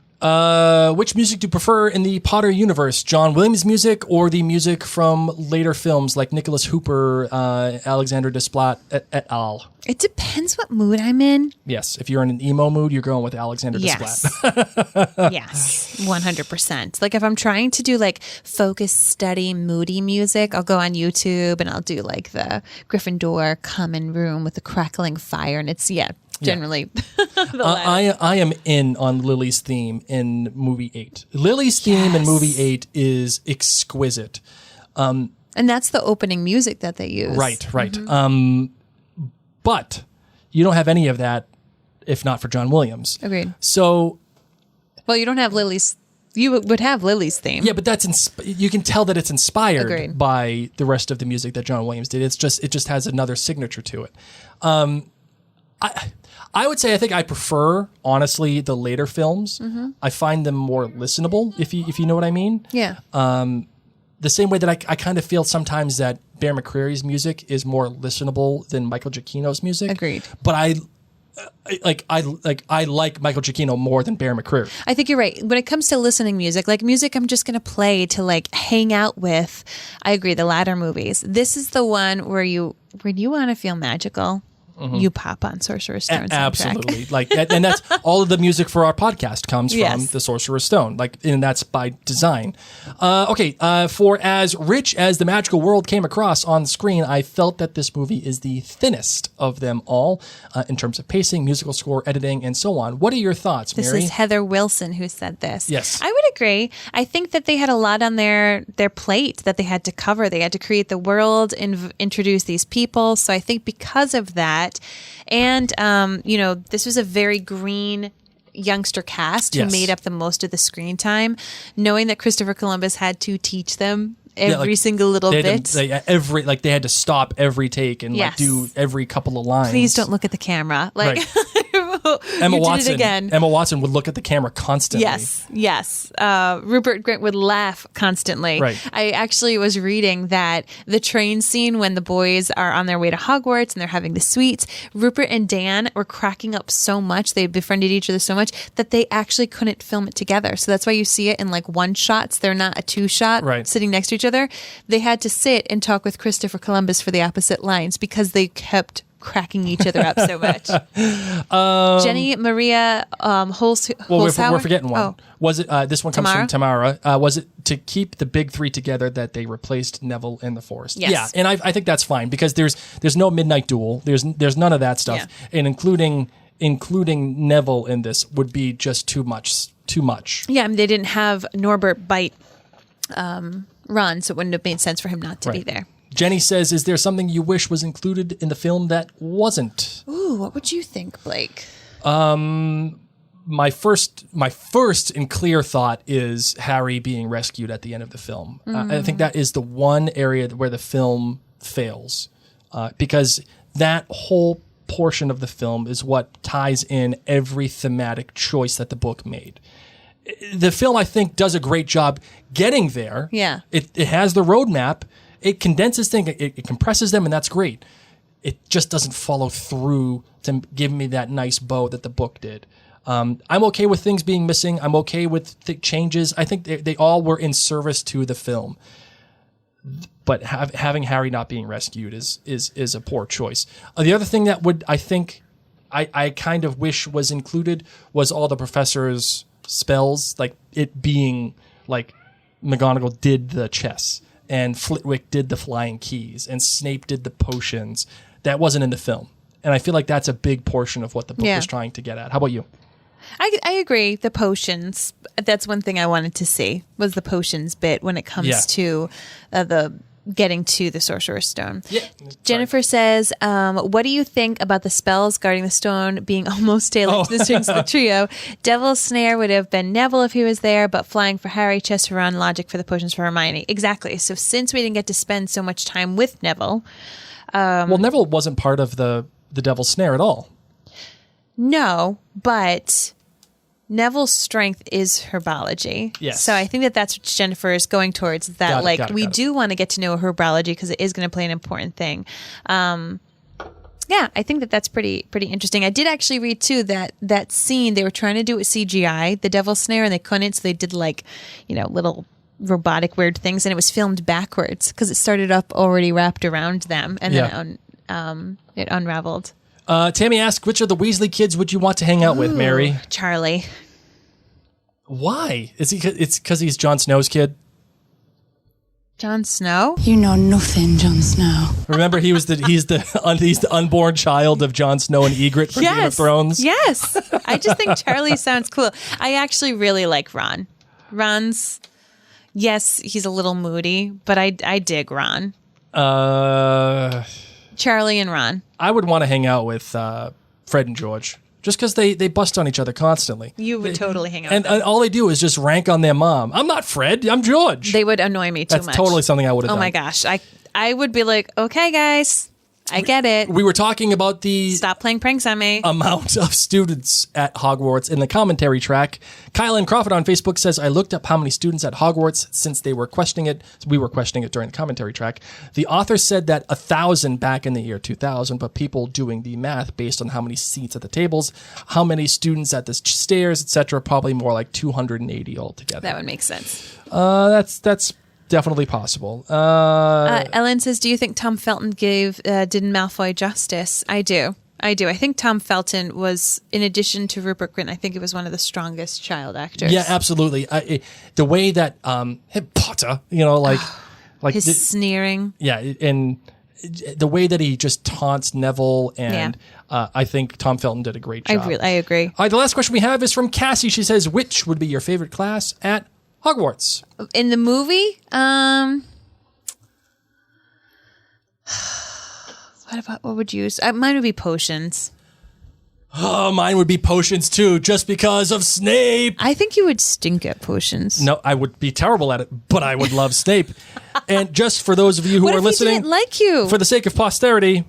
Which music do you prefer in the Potter universe? John Williams music or the music from later films like Nicholas Hooper, Alexander Desplat, et al.? It depends what mood I'm in. Yes. If you're in an emo mood, you're going with Alexander Desplat. Yes, 100%. Like if I'm trying to do like focus, study, moody music, I'll go on YouTube and I'll do like the Gryffindor common room with the crackling fire. And it's, generally. I am in on Lily's theme in movie 8. Lily's theme in movie 8 is exquisite. And that's the opening music that they use. Right. Mm-hmm. But you don't have any of that if not for John Williams. Agreed. So, well, you don't have Lily's. You would have Lily's theme. Yeah, but that's you can tell that it's inspired Agreed. by the rest of the music that John Williams did. It just has another signature to it. I would say I think I prefer, honestly, the later films. Mm-hmm. I find them more listenable, if you know what I mean. Yeah. The same way that I kind of feel sometimes that Bear McCreary's music is more listenable than Michael Giacchino's music. Agreed. But I like Michael Giacchino more than Bear McCreary. I think you're right. When it comes to listening music, like music I'm just going to play to like hang out with, I agree, the latter movies. This is the one where you want to feel magical. Mm-hmm. You pop on Sorcerer's Stone soundtrack. Absolutely. And that's all of the music for our podcast comes from the Sorcerer's Stone. And that's by design. For as rich as the magical world came across on the screen, I felt that this movie is the thinnest of them all in terms of pacing, musical score, editing, and so on. What are your thoughts, Mary? This is Heather Wilson who said this. Yes. I would agree. I think that they had a lot on their plate that they had to cover. They had to create the world and introduce these people. So I think because of that, and, this was a very green youngster cast who made up the most of the screen time, knowing that Christopher Columbus had to teach them every single little bit. They had to stop every take and do every couple of lines. Please don't look at the camera. Emma Watson would look at the camera constantly. Yes. Rupert Grint would laugh constantly. Right. I actually was reading that the train scene when the boys are on their way to Hogwarts and they're having the sweets, Rupert and Dan were cracking up so much, they befriended each other so much that they actually couldn't film it together. So that's why you see it in like one shots. They're not a two shot sitting next to each other. They had to sit and talk with Christopher Columbus for the opposite lines because they kept cracking each other up so much. Jenny Maria Holzhauer. We're forgetting one. Oh. Was it this one comes from Tamara? Was it to keep the big three together that they replaced Neville in the forest? Yes. Yeah, and I think that's fine because there's no midnight duel. There's none of that stuff, and including Neville in this would be just too much. Yeah, I mean, they didn't have Norbert bite Ron, so it wouldn't have made sense for him not to be there. Jenny says, is there something you wish was included in the film that wasn't? Ooh, what would you think, Blake? My first and clear thought is Harry being rescued at the end of the film. Mm-hmm. I think that is the one area where the film fails because that whole portion of the film is what ties in every thematic choice that the book made. The film, I think, does a great job getting there. Yeah. It has the roadmap. It condenses things. It compresses them, and that's great. it just doesn't follow through to give me that nice bow that the book did. I'm okay with things being missing. I'm okay with changes. I think they all were in service to the film. But having Harry not being rescued is a poor choice. The other thing that I kind of wish was included was all the professor's spells, like it being like McGonagall did the chess and Flitwick did the flying keys and Snape did the potions. That wasn't in the film. And I feel like that's a big portion of what the book was trying to get at. How about you? I agree. The potions. That's one thing I wanted to see was the potions bit when it comes to the getting to the Sorcerer's Stone. Yeah. Jennifer says, what do you think about the spells guarding the stone being almost tailored to the strings of the trio? Devil's Snare would have been Neville if he was there, but flying for Harry, chess for Ron, logic for the potions for Hermione. Exactly. So since we didn't get to spend so much time with Neville. Well, Neville wasn't part of the Devil's Snare at all. No, but Neville's strength is herbology. Yes. So I think that's what Jennifer is going towards. That we do want to get to know herbology because it is going to play an important thing. Yeah, I think that's pretty interesting. I did actually read too that scene they were trying to do with CGI, the Devil's Snare, and they couldn't. So they did little robotic weird things, and it was filmed backwards because it started up already wrapped around them, and then it unraveled. Tammy asks, which of the Weasley kids would you want to hang out with, Mary? Charlie. Why? It's because he's Jon Snow's kid? Jon Snow? You know nothing, Jon Snow. Remember, he's the unborn child of Jon Snow and Ygritte from Game of Thrones? Yes. I just think Charlie sounds cool. I actually really like Ron. Ron's, yes, he's a little moody, but I dig Ron. Charlie and Ron. I would want to hang out with Fred and George, just because they bust on each other constantly. You would totally hang out with them. And all they do is just rank on their mom. I'm not Fred, I'm George. They would annoy me too much. That's totally something I would have done. Oh my gosh. I would be like, okay, guys, I get it. We were talking about the... Stop playing pranks on me. ...amount of students at Hogwarts in the commentary track. Kylan Crawford on Facebook says, I looked up how many students at Hogwarts since they were questioning it. We were questioning it during the commentary track. The author said that 1,000 back in the year 2000, but people doing the math based on how many seats at the tables, how many students at the stairs, etc., probably more like 280 altogether. That would make sense. That's definitely possible. Ellen says, do you think Tom Felton did Malfoy justice? I do. I think Tom Felton was, in addition to Rupert Grint, I think it was one of the strongest child actors. Yeah, absolutely. The way that Potter, his sneering. Yeah, and the way that he just taunts Neville, and I think Tom Felton did a great job. I agree. All right, the last question we have is from Cassie. She says, which would be your favorite class at Hogwarts? In the movie? What would you use? Mine would be potions. Oh, mine would be potions too, just because of Snape. I think you would stink at potions. No, I would be terrible at it, but I would love Snape. And just for those of you who what are if listening, he didn't like you? For the sake of posterity.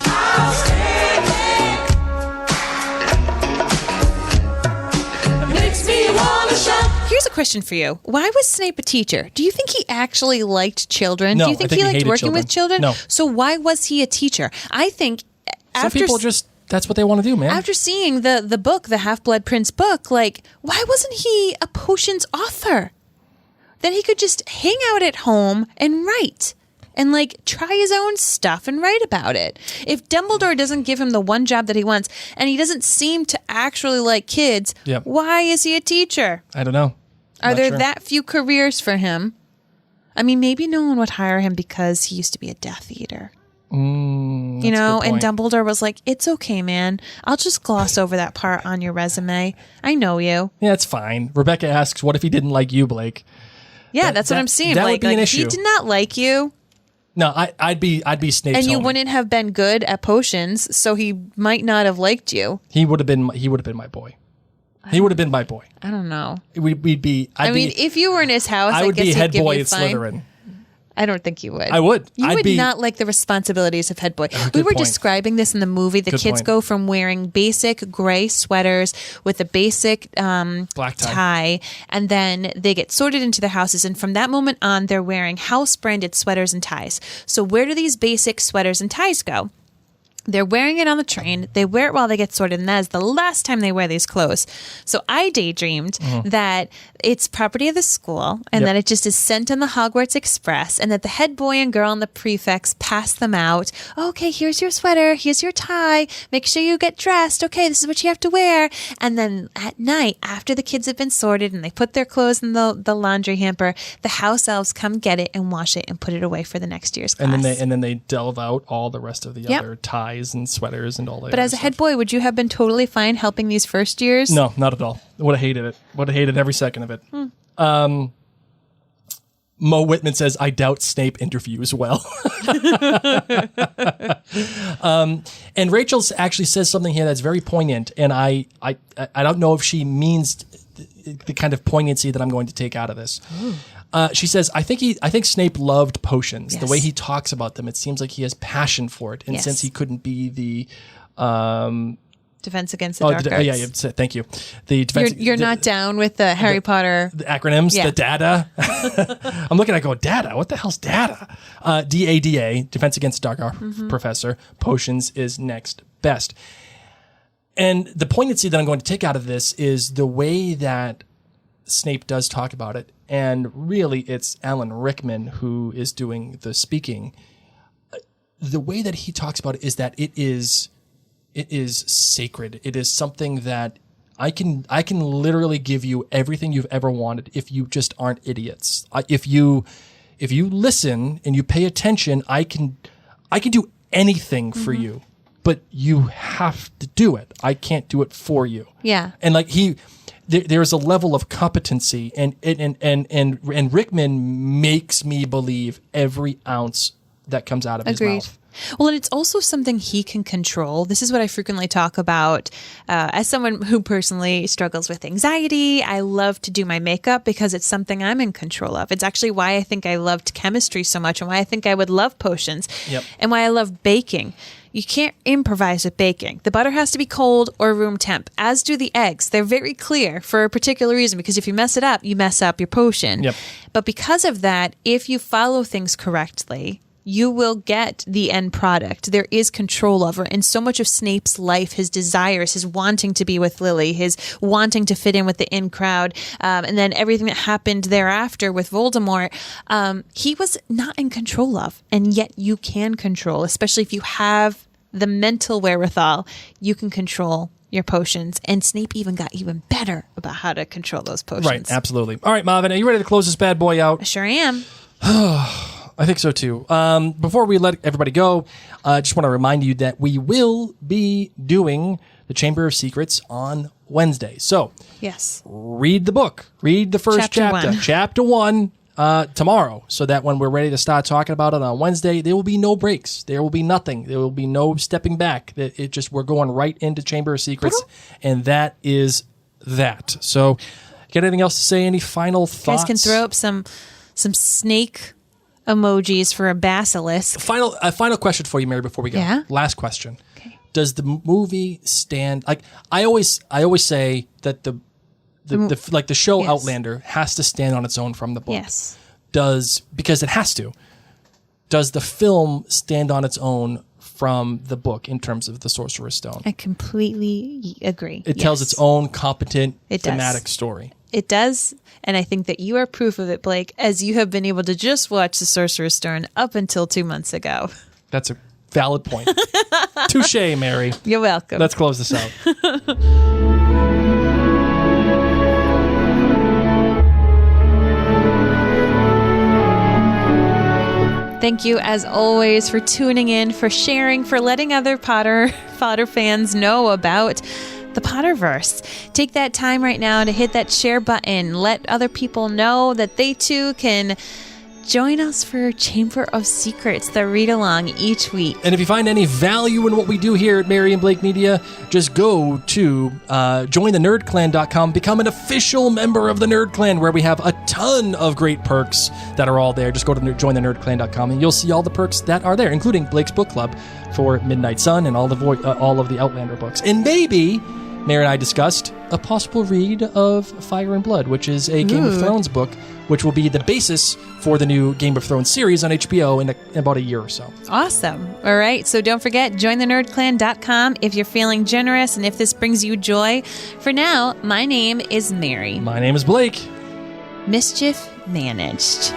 Here's a question for you. Why was Snape a teacher? Do you think he actually liked children? No, Do you think I think he liked hated working children. with children? No. So why was he a teacher? I think Some people just, that's what they want to do, man. after seeing the book, the Half-Blood Prince book, why wasn't he a potions author? Then he could just hang out at home and write. And try his own stuff and write about it. If Dumbledore doesn't give him the one job that he wants, and he doesn't seem to actually like kids, why is he a teacher? I don't know. Are there that few careers for him? I mean, maybe no one would hire him because he used to be a Death Eater. And Dumbledore was like, it's okay, man. I'll just gloss over that part on your resume. I know you. Yeah, it's fine. Rebecca asks, what if he didn't like you, Blake? Yeah, that's what I'm saying. That would be an issue. He did not like you. No, I'd be Snape's and you homie. wouldn't have been good at potions, so he might not have liked you. He would have been my boy. He would have been my boy. I don't know. We'd be. If you were in his house, I would guess be he'd head give boy you at fine. Slytherin. I don't think you would. I would. You would not like the responsibilities of head boy. We were describing this in the movie. The kids go from wearing basic gray sweaters with a basic black tie, and then they get sorted into their houses. And from that moment on, they're wearing house-branded sweaters and ties. So where do these basic sweaters and ties go? They're wearing it on the train. They wear it while they get sorted, and that is the last time they wear these clothes. So I daydreamed that it's property of the school, and that it just is sent on the Hogwarts Express, and that the head boy and girl and the prefects pass them out. Okay, here's your sweater. Here's your tie. Make sure you get dressed. Okay, this is what you have to wear. And then at night, after the kids have been sorted and they put their clothes in the laundry hamper, the house elves come get it and wash it and put it away for the next year's class. And then they delve out all the rest of the other ties and sweaters and all that. But as a head boy, would you have been totally fine helping these first years? No, not at all. Would have hated it. Would have hated every second of it. Mo Whitman says, I doubt Snape interviews well. And Rachel actually says something here that's very poignant, and I don't know if she means the kind of poignancy that I'm going to take out of this. She says, I think Snape loved potions. Yes. The way he talks about them, it seems like he has passion for it. And since he couldn't be the Defense Against the Dark Arts. Thank you. The defense. You're not down with the Harry Potter the acronyms, the DADA. I'm looking at go DADA. What the hell's DADA? DADA, Defense Against the Dark Arts Professor. Potions is next best. And the poignancy that I'm going to take out of this is the way that Snape does talk about it. And really, it's Alan Rickman who is doing the speaking. The way that he talks about it is that it is sacred. It is something that I can literally give you everything you've ever wanted if you just aren't idiots. If you listen and you pay attention, I can do anything for you, but you have to do it. I can't do it for you. Yeah. And like there's a level of competency, and Rickman makes me believe every ounce that comes out of his mouth. Well, and it's also something he can control. This is what I frequently talk about as someone who personally struggles with anxiety. I love to do my makeup because it's something I'm in control of. It's actually why I think I loved chemistry so much, and why I think I would love potions, and why I love baking. You can't improvise with baking. The butter has to be cold or room temp, as do the eggs. They're very clear for a particular reason, because if you mess it up, you mess up your potion. Yep. But because of that, if you follow things correctly, you will get the end product. There is control over it. And so much of Snape's life, his desires, his wanting to be with Lily, his wanting to fit in with the in crowd, and then everything that happened thereafter with Voldemort, he was not in control of. And yet you can control, especially if you have the mental wherewithal, you can control your potions. And Snape even got even better about how to control those potions. Right, absolutely. All right, Marvin, are you ready to close this bad boy out? I sure am. I think so too. Before we let everybody go, I just want to remind you that we will be doing the Chamber of Secrets on Wednesday. So, yes, read the book. Read the first chapter. Chapter 1 tomorrow, so that when we're ready to start talking about it on Wednesday, there will be no breaks. There will be nothing. There will be no stepping back. We're going right into Chamber of Secrets, and that is that. So, got anything else to say? Any final thoughts? You guys can throw up some snake emojis for a basilisk. Final question for you, Mary, before we go. Yeah? Last question. Okay. Does the movie stand, like I always say that the show Outlander has to stand on its own from the book. Yes. Because it has to. Does the film stand on its own from the book in terms of the Sorcerer's Stone? I completely agree. It tells its own competent thematic story. It does, and I think that you are proof of it, Blake, as you have been able to just watch The Sorcerer's Stone up until 2 months ago. That's a valid point. Touche, Mary. You're welcome. Let's close this out. Thank you, as always, for tuning in, for sharing, for letting other Potter fans know about the Potterverse. Take that time right now to hit that share button. Let other people know that they too can join us for Chamber of Secrets, the read-along each week. And if you find any value in what we do here at Mary and Blake Media, just go to jointhenerdclan.com, become an official member of the Nerd Clan, where we have a ton of great perks that are all there. Just go to jointhenerdclan.com and you'll see all the perks that are there, including Blake's Book Club for Midnight Sun and all of the Outlander books. And maybe Mary and I discussed a possible read of Fire and Blood, which is a Game of Thrones book, which will be the basis for the new Game of Thrones series on HBO in about a year or so. Awesome. All right. So don't forget, jointhenerdclan.com if you're feeling generous and if this brings you joy. For now, my name is Mary. My name is Blake. Mischief managed.